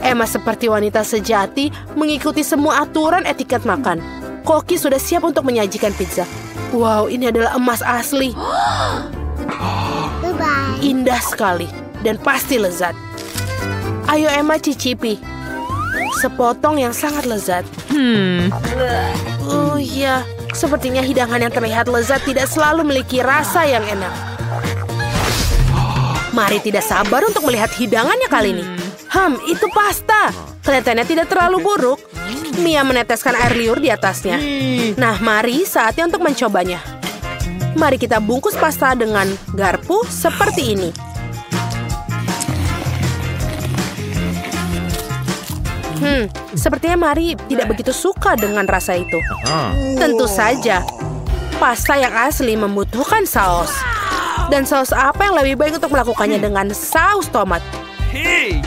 Emma seperti wanita sejati mengikuti semua aturan etiket makan. Koki sudah siap untuk menyajikan pizza. Wow, ini adalah emas asli. Indah sekali dan pasti lezat. Ayo Emma cicipi. Sepotong yang sangat lezat. Oh iya, sepertinya hidangan yang terlihat lezat tidak selalu memiliki rasa yang enak. Mari tidak sabar untuk melihat hidangannya kali ini. Itu pasta. Kelihatannya tidak terlalu buruk. Mia meneteskan air liur di atasnya. Nah, mari saatnya untuk mencobanya. Mari kita bungkus pasta dengan garpu seperti ini. Sepertinya Mari tidak begitu suka dengan rasa itu. Tentu saja, pasta yang asli membutuhkan saus. Dan saus apa yang lebih baik untuk melakukannya dengan saus tomat?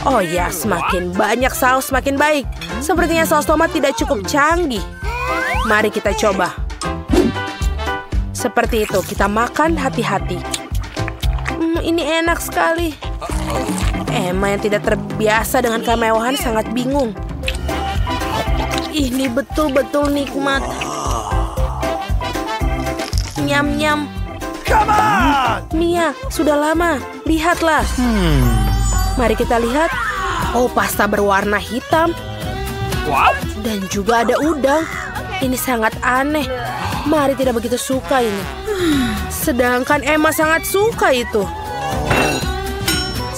Oh ya, semakin banyak saus semakin baik. Sepertinya saus tomat tidak cukup canggih. Mari kita coba. Seperti itu, kita makan hati-hati. Ini enak sekali. Emma yang tidak terbiasa dengan kemewahan sangat bingung. Ini betul-betul nikmat. Nyam-nyam. Mia, sudah lama. Lihatlah. Mari kita lihat. Oh, pasta berwarna hitam. Dan juga ada udang. Ini sangat aneh. Mari tidak begitu suka ini. Sedangkan Emma sangat suka itu.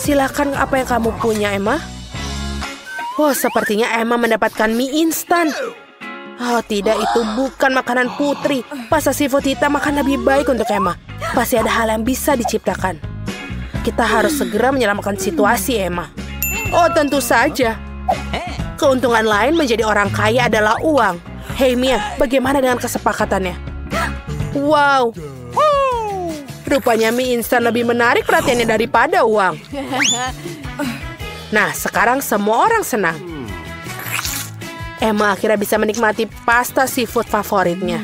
Silakan apa yang kamu punya, Emma. Oh, sepertinya Emma mendapatkan mie instan. Oh, tidak, itu bukan makanan putri. Pasta seafood hitam akan lebih baik untuk Emma. Pasti ada hal yang bisa diciptakan. Kita harus segera menyelamatkan situasi, Emma. Oh, tentu saja. Keuntungan lain menjadi orang kaya adalah uang. Hei, Mia, bagaimana dengan kesepakatannya? Wow. Rupanya mie instan lebih menarik perhatiannya daripada uang. Nah, sekarang semua orang senang. Emma akhirnya bisa menikmati pasta seafood favoritnya.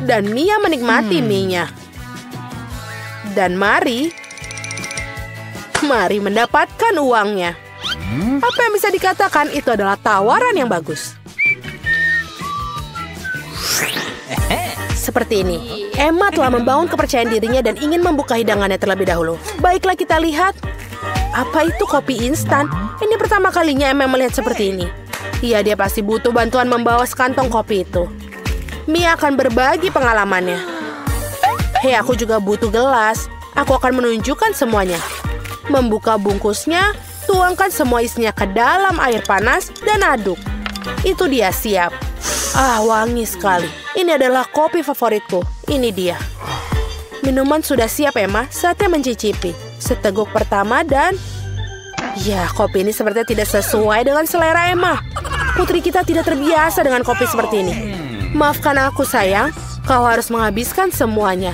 Dan Mia menikmati mie-nya. Dan Mari mendapatkan uangnya. Apa yang bisa dikatakan itu adalah tawaran yang bagus. Seperti ini, Emma telah membangun kepercayaan dirinya dan ingin membuka hidangannya terlebih dahulu. Baiklah kita lihat. Apa itu kopi instan? Ini pertama kalinya Emma melihat seperti ini. Iya, dia pasti butuh bantuan membawa sekantong kopi itu. Mia akan berbagi pengalamannya. Hei, aku juga butuh gelas. Aku akan menunjukkan semuanya. Membuka bungkusnya, tuangkan semua isinya ke dalam air panas dan aduk. Itu dia siap. Ah, wangi sekali. Ini adalah kopi favoritku. Ini dia. Minuman sudah siap, Emma. Saatnya mencicipi. Seteguk pertama dan... Ya, kopi ini sepertinya tidak sesuai dengan selera Emma. Putri kita tidak terbiasa dengan kopi seperti ini. Maafkan aku, sayang. Kau harus menghabiskan semuanya.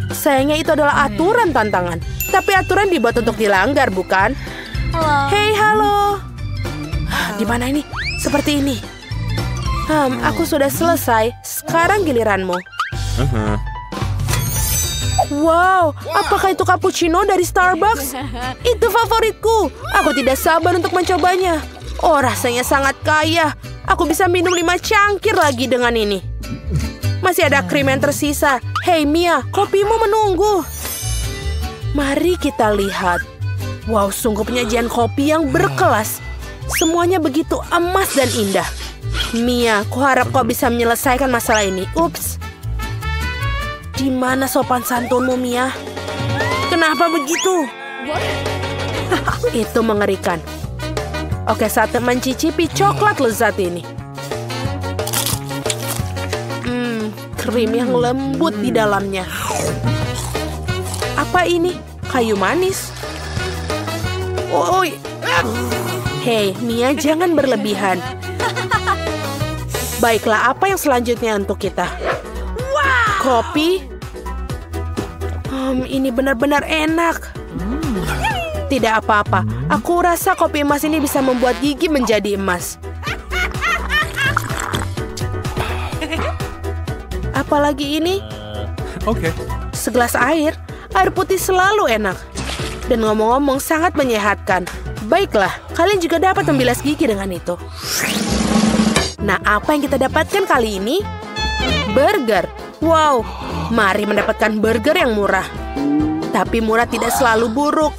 Sayangnya itu adalah aturan tantangan. Tapi aturan dibuat untuk dilanggar, bukan? Halo. Hei, halo. Di mana ini? Seperti ini. Aku sudah selesai. Sekarang giliranmu. Wow, apakah itu cappuccino dari Starbucks? Itu favoritku. Aku tidak sabar untuk mencobanya. Oh, rasanya sangat kaya. Aku bisa minum 5 cangkir lagi dengan ini. Masih ada krim yang tersisa. Hei Mia, kopimu menunggu. Mari kita lihat. Wow, sungguh penyajian kopi yang berkelas. Semuanya begitu emas dan indah. Mia, kuharap kau bisa menyelesaikan masalah ini. Ups. Di mana sopan santunmu, Mia? Kenapa begitu? Itu mengerikan. Oke, saatnya mencicipi coklat lezat ini. Krim yang lembut di dalamnya. Apa ini? Kayu manis. Oi. Hei, Mia, jangan berlebihan. Baiklah, apa yang selanjutnya untuk kita? Kopi? Ini benar-benar enak. Tidak apa-apa. Aku rasa kopi emas ini bisa membuat gigi menjadi emas. Apalagi ini? Oke. Segelas air. Air putih selalu enak. Dan ngomong-ngomong sangat menyehatkan. Baiklah, kalian juga dapat membilas gigi dengan itu. Nah, apa yang kita dapatkan kali ini? Burger. Wow, mari mendapatkan burger yang murah. Tapi murah tidak selalu buruk.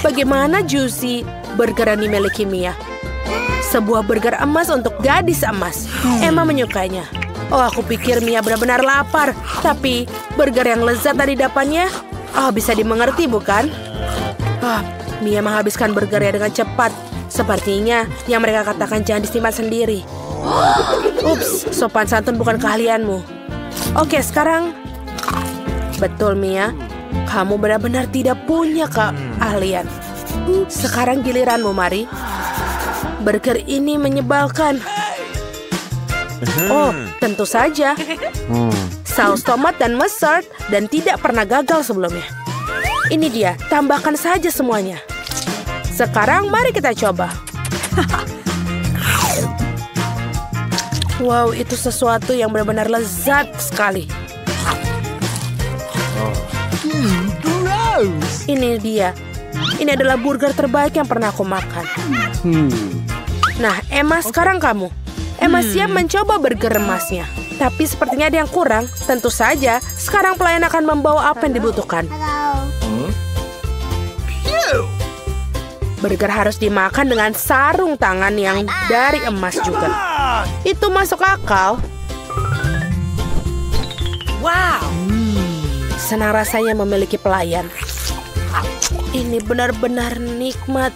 Bagaimana juicy burger yang dimiliki Mia? Sebuah burger emas untuk gadis emas. Emma menyukainya. Oh, aku pikir Mia benar-benar lapar. Tapi burger yang lezat dari dapannya, bisa dimengerti bukan? Mia menghabiskan burgernya dengan cepat. Sepertinya yang mereka katakan jangan disimpan sendiri. Ups, sopan santun bukan keahlianmu. Oke, sekarang. Betul, Mia. Kamu benar-benar tidak punya keahlian. Sekarang giliranmu, mari. Burger ini menyebalkan. Oh, tentu saja. Saus tomat dan mustard dan tidak pernah gagal sebelumnya. Ini dia, tambahkan saja semuanya. Sekarang mari kita coba. Wow, itu sesuatu yang benar-benar lezat sekali. Ini dia. Ini adalah burger terbaik yang pernah aku makan. Nah, Emma, sekarang kamu. Emma siap mencoba burger emasnya. Tapi sepertinya ada yang kurang. Tentu saja, sekarang pelayan akan membawa apa yang dibutuhkan. Burger harus dimakan dengan sarung tangan yang dari emas juga. Itu masuk akal. Wow. Senang rasanya memiliki pelayan. Ini benar-benar nikmat.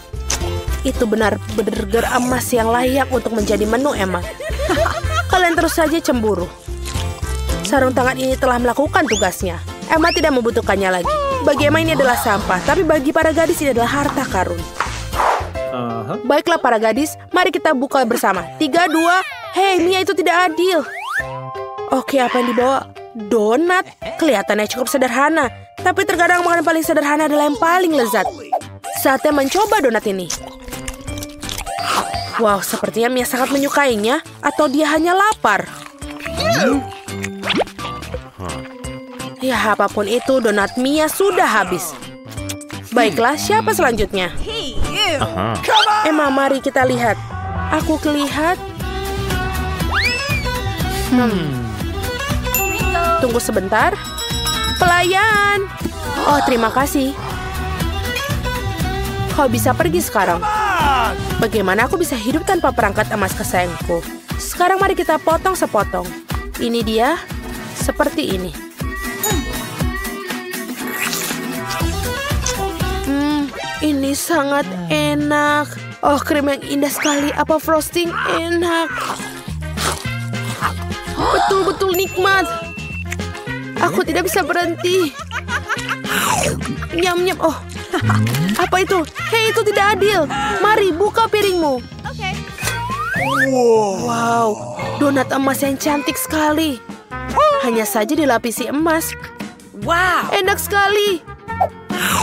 Itu benar burger emas yang layak untuk menjadi menu Emma. Kalian terus saja cemburu. Sarung tangan ini telah melakukan tugasnya. Emma tidak membutuhkannya lagi. Bagi Emma ini adalah sampah, tapi bagi para gadis ini adalah harta karun. Baiklah para gadis, mari kita buka bersama. 3, 2, hei Mia, itu tidak adil. Oke, apa yang dibawa? Donat. Kelihatannya cukup sederhana, tapi terkadang makanan paling sederhana adalah yang paling lezat. Saatnya mencoba donat ini. Wow, sepertinya Mia sangat menyukainya, atau dia hanya lapar. Ya, apapun itu, donat Mia sudah habis. Baiklah, siapa selanjutnya? Emma, mari kita lihat. Aku kelihat. Tunggu sebentar. Pelayan. Oh, terima kasih. Kau bisa pergi sekarang. Bagaimana aku bisa hidup tanpa perangkat emas kesayanganku? Sekarang mari kita potong sepotong. Ini dia. Seperti ini. Ini sangat enak. Oh, krim yang indah sekali. Apa frosting enak. Betul-betul nikmat. Aku tidak bisa berhenti. Nyam-nyam. Oh, apa itu? Hei, itu tidak adil. Mari, buka piringmu. Wow, donat emas yang cantik sekali. Hanya saja dilapisi emas. Wow, enak sekali.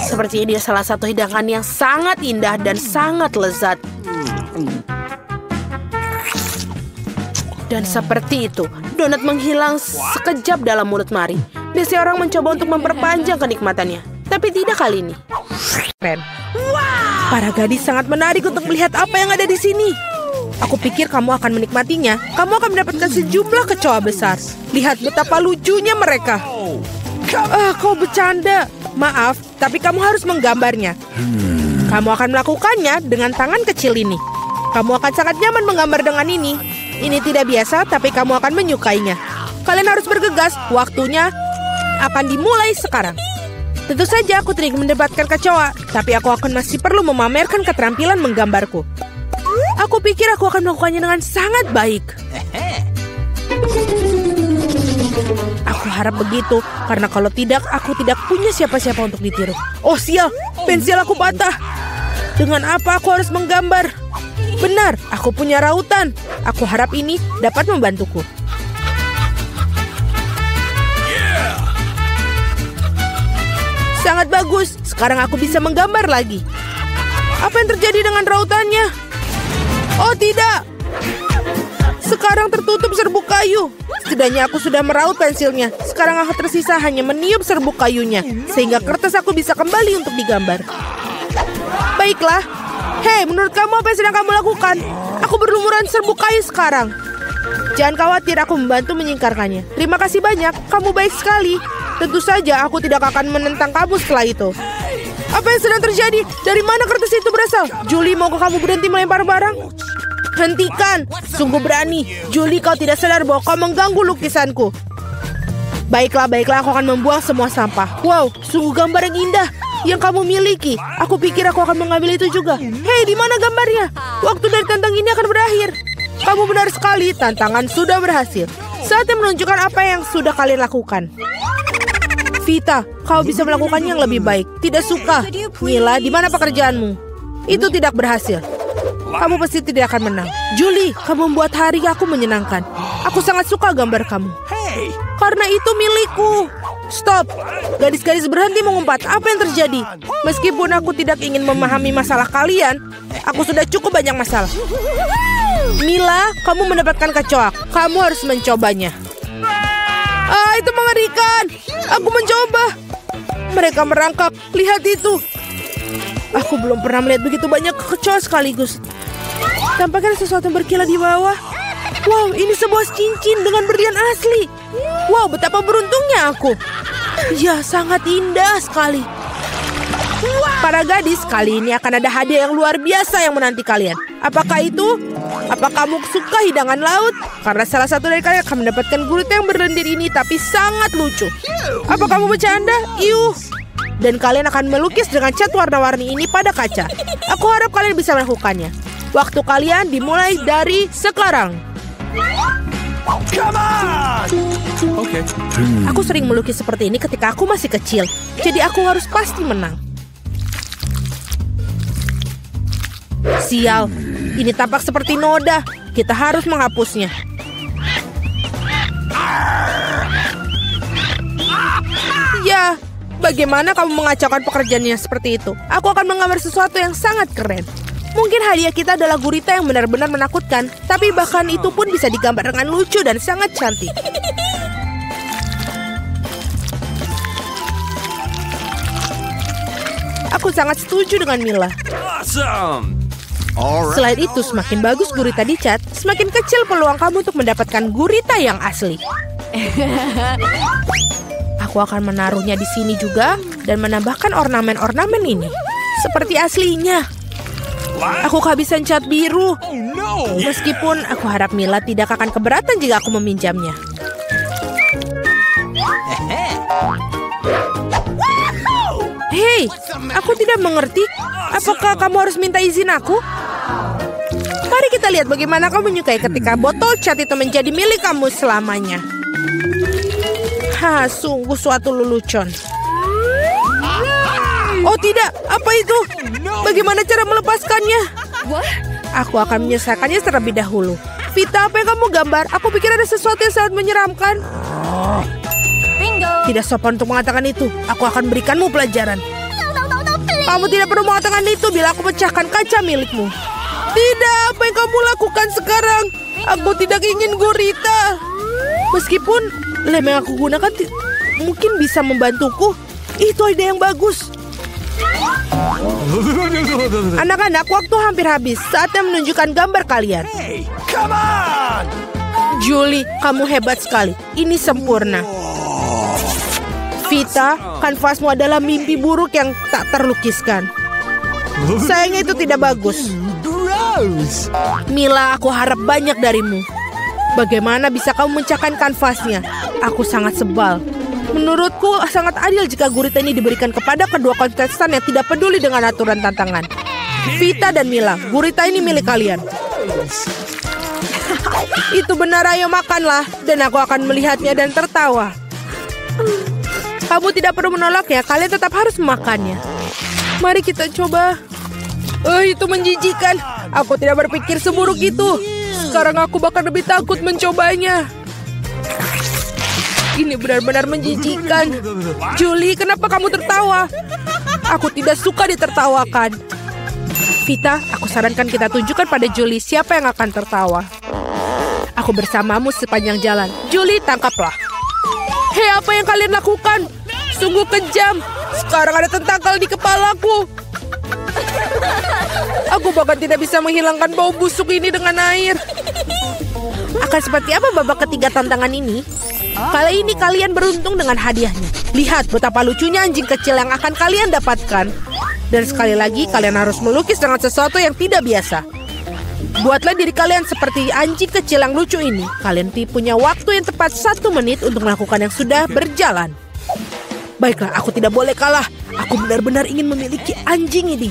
Seperti ini salah satu hidangan yang sangat indah dan sangat lezat. Dan seperti itu, donat menghilang sekejap dalam mulut Mari. Biasanya orang mencoba untuk memperpanjang kenikmatannya, tapi tidak kali ini. Keren. Para gadis sangat menarik untuk melihat apa yang ada di sini. Aku pikir kamu akan menikmatinya. Kamu akan mendapatkan sejumlah kecoa besar. Lihat betapa lucunya mereka. Kau bercanda. Maaf, tapi kamu harus menggambarnya. Kamu akan melakukannya dengan tangan kecil ini. Kamu akan sangat nyaman menggambar dengan ini. Ini tidak biasa, tapi kamu akan menyukainya. Kalian harus bergegas. Waktunya akan dimulai sekarang. Tentu saja aku tidak ingin mendapatkan kecoa, tapi aku akan masih perlu memamerkan keterampilan menggambarku. Aku pikir aku akan melakukannya dengan sangat baik. Aku harap begitu, karena kalau tidak, aku tidak punya siapa-siapa untuk ditiru. Oh sial, pensil aku patah. Dengan apa aku harus menggambar? Benar, aku punya rautan. Aku harap ini dapat membantuku. Sangat bagus, sekarang aku bisa menggambar lagi. Apa yang terjadi dengan rautannya? Oh tidak, sekarang tertutup serbuk kayu. Setidaknya aku sudah meraut pensilnya. Sekarang aku tersisa hanya meniup serbuk kayunya, sehingga kertas aku bisa kembali untuk digambar. Baiklah. Hei, menurut kamu apa yang sedang kamu lakukan? Aku berlumuran serbuk kayu sekarang. Jangan khawatir, aku membantu menyingkarkannya. Terima kasih banyak, kamu baik sekali. Tentu saja aku tidak akan menentang kamu setelah itu. Apa yang sedang terjadi? Dari mana kertas itu berasal? Julie, maukah kamu berhenti melempar barang? Hentikan! Sungguh berani. Julie, kau tidak sadar bahwa kau mengganggu lukisanku. Baiklah, aku akan membuang semua sampah. Wow, sungguh gambar yang indah yang kamu miliki. Aku pikir aku akan mengambil itu juga. Hei, di mana gambarnya? Waktu dari tantang ini akan berakhir. Kamu benar sekali, tantangan sudah berhasil. Saatnya menunjukkan apa yang sudah kalian lakukan. Vita, kau bisa melakukannya yang lebih baik. Tidak suka. Mila, di mana pekerjaanmu? Itu tidak berhasil. Kamu pasti tidak akan menang. Julie, kamu membuat hari aku menyenangkan. Aku sangat suka gambar kamu. Karena itu milikku. Stop. Gadis-gadis berhenti mengumpat. Apa yang terjadi? Meskipun aku tidak ingin memahami masalah kalian, aku sudah cukup banyak masalah. Mila, kamu mendapatkan kecoa. Kamu harus mencobanya. Itu mengerikan. Aku mencoba. Mereka merangkak. Lihat itu. Aku belum pernah melihat begitu banyak kecoa sekaligus. Tampaknya sesuatu yang berkilat di bawah. Wow, ini sebuah cincin dengan berlian asli. Wow, betapa beruntungnya aku. Ya, sangat indah sekali. Para gadis, kali ini akan ada hadiah yang luar biasa yang menanti kalian. Apakah itu? Apa kamu suka hidangan laut? Karena salah satu dari kalian akan mendapatkan gurita yang berlendir ini, tapi sangat lucu. Apa kamu bercanda? Iuh. Dan kalian akan melukis dengan cat warna-warni ini pada kaca. Aku harap kalian bisa melakukannya. Waktu kalian dimulai dari sekarang. Okay. Aku sering melukis seperti ini ketika aku masih kecil. Jadi aku harus pasti menang. Sial, ini tampak seperti noda. Kita harus menghapusnya. Ya, bagaimana kamu mengacaukan pekerjaannya seperti itu? Aku akan menggambar sesuatu yang sangat keren. Mungkin hadiah kita adalah gurita yang benar-benar menakutkan, tapi bahkan itu pun bisa digambar dengan lucu dan sangat cantik. Aku sangat setuju dengan Mila. Awesome. Selain itu, semakin bagus gurita dicat, semakin kecil peluang kamu untuk mendapatkan gurita yang asli. Aku akan menaruhnya di sini juga dan menambahkan ornamen-ornamen ini. Seperti aslinya. Aku kehabisan cat biru. Meskipun aku harap Mila tidak akan keberatan jika aku meminjamnya. Hei, aku tidak mengerti. Apakah kamu harus minta izin aku? Mari kita lihat bagaimana kamu menyukai ketika botol cat itu menjadi milik kamu selamanya. Sungguh suatu lelucon. Oh tidak, apa itu? Bagaimana cara melepaskannya? Aku akan menyelesaikannya terlebih dahulu. Vita, apa yang kamu gambar? Aku pikir ada sesuatu yang sangat menyeramkan. Tidak sopan untuk mengatakan itu. Aku akan berikanmu pelajaran. Kamu tidak perlu mengatakan itu bila aku pecahkan kaca milikmu. Tidak, apa yang kamu lakukan sekarang? Aku tidak ingin gurita. Meskipun lem yang aku gunakan mungkin bisa membantuku. Itu ide yang bagus. Anak-anak, waktu hampir habis. Saatnya menunjukkan gambar kalian. Hey, come on! Julie, kamu hebat sekali. Ini sempurna. Vita, kanvasmu adalah mimpi buruk yang tak terlukiskan. Sayangnya itu tidak bagus. Gross! Mila, aku harap banyak darimu. Bagaimana bisa kamu memecahkan kanvasnya? Aku sangat sebal. Menurutku sangat adil jika gurita ini diberikan kepada kedua kontestan yang tidak peduli dengan aturan tantangan. Vita dan Mila, gurita ini milik kalian. Itu benar, ayo makanlah. Dan aku akan melihatnya dan tertawa. Kamu tidak perlu menolaknya, kalian tetap harus memakannya. Mari kita coba. Itu menjijikan. Aku tidak berpikir seburuk itu. Sekarang aku bahkan lebih takut mencobanya. Ini benar-benar menjijikan. Julie, kenapa kamu tertawa? Aku tidak suka ditertawakan. Vita, aku sarankan kita tunjukkan pada Julie siapa yang akan tertawa. Aku bersamamu sepanjang jalan. Julie, tangkaplah. Hei, apa yang kalian lakukan? Sungguh kejam. Sekarang ada tentakel di kepalaku. Aku bahkan tidak bisa menghilangkan bau busuk ini dengan air. Akan seperti apa babak ketiga tantangan ini? Kali ini kalian beruntung dengan hadiahnya. Lihat betapa lucunya anjing kecil yang akan kalian dapatkan. Dan sekali lagi kalian harus melukis dengan sesuatu yang tidak biasa. Buatlah diri kalian seperti anjing kecil yang lucu ini. Kalian punya waktu yang tepat 1 menit untuk melakukan yang sudah berjalan. Baiklah, aku tidak boleh kalah. Aku benar-benar ingin memiliki anjing ini.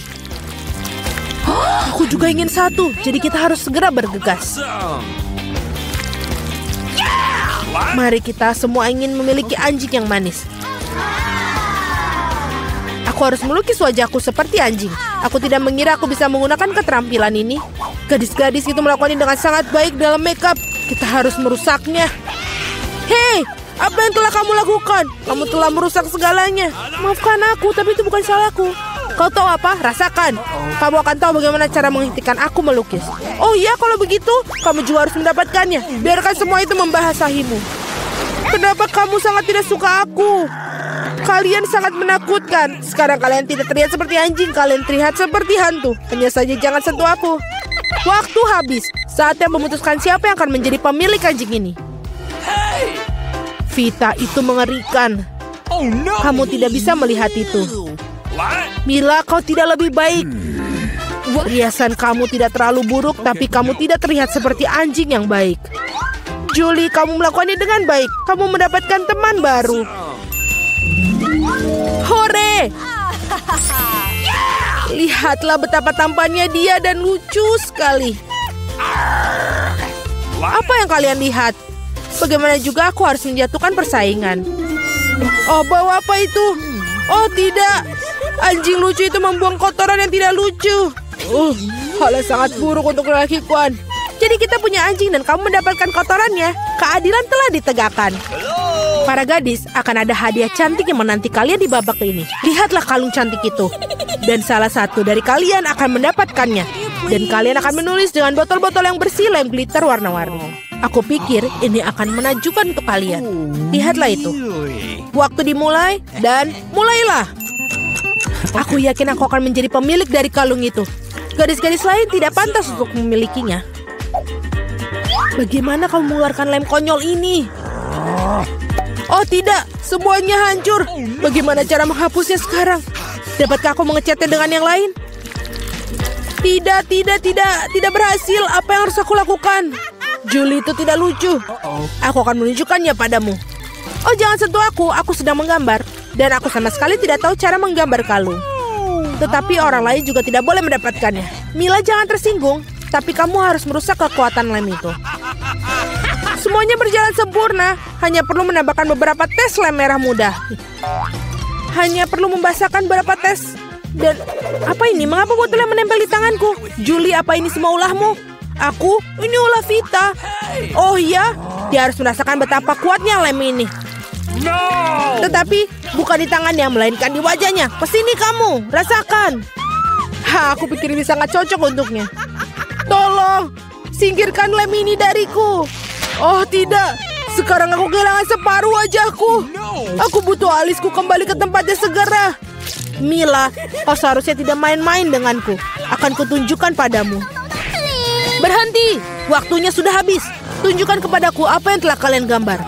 Aku juga ingin satu, jadi kita harus segera bergegas. Mari kita semua ingin memiliki anjing yang manis. Aku harus melukis wajahku seperti anjing. Aku tidak mengira aku bisa menggunakan keterampilan ini. Gadis-gadis itu melakukannya dengan sangat baik dalam makeup. Kita harus merusaknya. Hei, apa yang telah kamu lakukan? Kamu telah merusak segalanya. Maafkan aku, tapi itu bukan salahku. Kau tahu apa? Rasakan. Kamu akan tahu bagaimana cara menghentikan aku melukis. Oh iya, kalau begitu, kamu juga harus mendapatkannya. Biarkan semua itu membahasahimu. Kenapa kamu sangat tidak suka aku? Kalian sangat menakutkan. Sekarang kalian tidak terlihat seperti anjing. Kalian terlihat seperti hantu. Hanya saja jangan sentuh aku. Waktu habis. Saatnya memutuskan siapa yang akan menjadi pemilik anjing ini. Vita, itu mengerikan. Kamu tidak bisa melihat itu. Mila, kau tidak lebih baik. Riasan kamu tidak terlalu buruk, tapi kamu tidak terlihat seperti anjing yang baik. Julie, kamu melakukannya dengan baik. Kamu mendapatkan teman baru. Hore! Lihatlah betapa tampannya dia dan lucu sekali. Apa yang kalian lihat? Bagaimana juga aku harus menjatuhkan persaingan. Oh, bawa apa itu? Oh, tidak. Anjing lucu itu membuang kotoran yang tidak lucu. Hal yang sangat buruk untuk kelakuan. Jadi kita punya anjing dan kamu mendapatkan kotorannya. Keadilan telah ditegakkan. Para gadis, akan ada hadiah cantik yang menanti kalian di babak ini. Lihatlah kalung cantik itu. Dan salah satu dari kalian akan mendapatkannya. Dan kalian akan menulis dengan botol-botol yang bersih lem glitter warna-warni. Aku pikir ini akan menakjubkan untuk kalian. Lihatlah itu. Waktu dimulai dan mulailah. Aku yakin aku akan menjadi pemilik dari kalung itu. Gadis-gadis lain tidak pantas untuk memilikinya. Bagaimana kamu mengeluarkan lem konyol ini? Oh tidak, semuanya hancur. Bagaimana cara menghapusnya sekarang? Dapatkah aku mengecatnya dengan yang lain? Tidak berhasil. Apa yang harus aku lakukan? Julie itu tidak lucu. Aku akan menunjukkannya padamu. Oh, jangan sentuh aku sedang menggambar. Dan aku sama sekali tidak tahu cara menggambar kalung. Tetapi orang lain juga tidak boleh mendapatkannya. Mila, jangan tersinggung, tapi kamu harus merusak kekuatan lem itu. Semuanya berjalan sempurna, hanya perlu menambahkan beberapa tes lem merah muda. Hanya perlu membasahkan beberapa tes. Dan apa ini? Mengapa botol lem menempel di tanganku? Julie, apa ini semua ulahmu? Aku? Ini ulah Vita. Oh iya, dia harus merasakan betapa kuatnya lem ini. Tetapi bukan di tangannya, melainkan di wajahnya. Kesini kamu, rasakan. Aku pikir ini sangat cocok untuknya. Tolong, singkirkan lem ini dariku. Oh tidak, sekarang aku kehilangan separuh wajahku. Aku butuh alisku kembali ke tempatnya segera. Mila, kau seharusnya tidak main-main denganku. Akan kutunjukkan padamu. Berhenti, waktunya sudah habis. Tunjukkan kepadaku apa yang telah kalian gambar.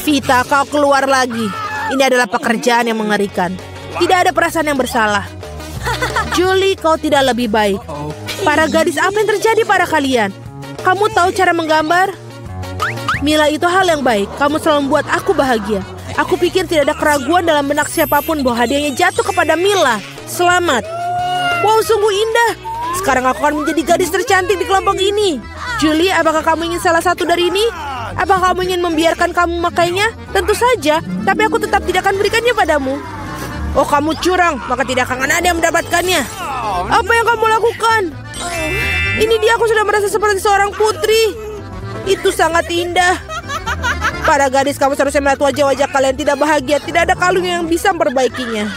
Vita, kau keluar lagi. Ini adalah pekerjaan yang mengerikan. Tidak ada perasaan yang bersalah. Julie, kau tidak lebih baik. Para gadis, apa yang terjadi pada kalian? Kamu tahu cara menggambar? Mila, itu hal yang baik. Kamu selalu membuat aku bahagia. Aku pikir tidak ada keraguan dalam benak siapapun bahwa hadiahnya jatuh kepada Mila. Selamat. Wow, sungguh indah. Sekarang aku akan menjadi gadis tercantik di kelompok ini. Julie, apakah kamu ingin salah satu dari ini? Apakah kamu ingin membiarkan kamu memakainya? Tentu saja, tapi aku tetap tidak akan berikannya padamu. Oh, kamu curang, maka tidak akan ada yang mendapatkannya. Apa yang kamu lakukan? Ini dia, aku sudah merasa seperti seorang putri. Itu sangat indah. Para gadis, kamu seharusnya melihat wajah-wajah kalian tidak bahagia. Tidak ada kalung yang bisa memperbaikinya.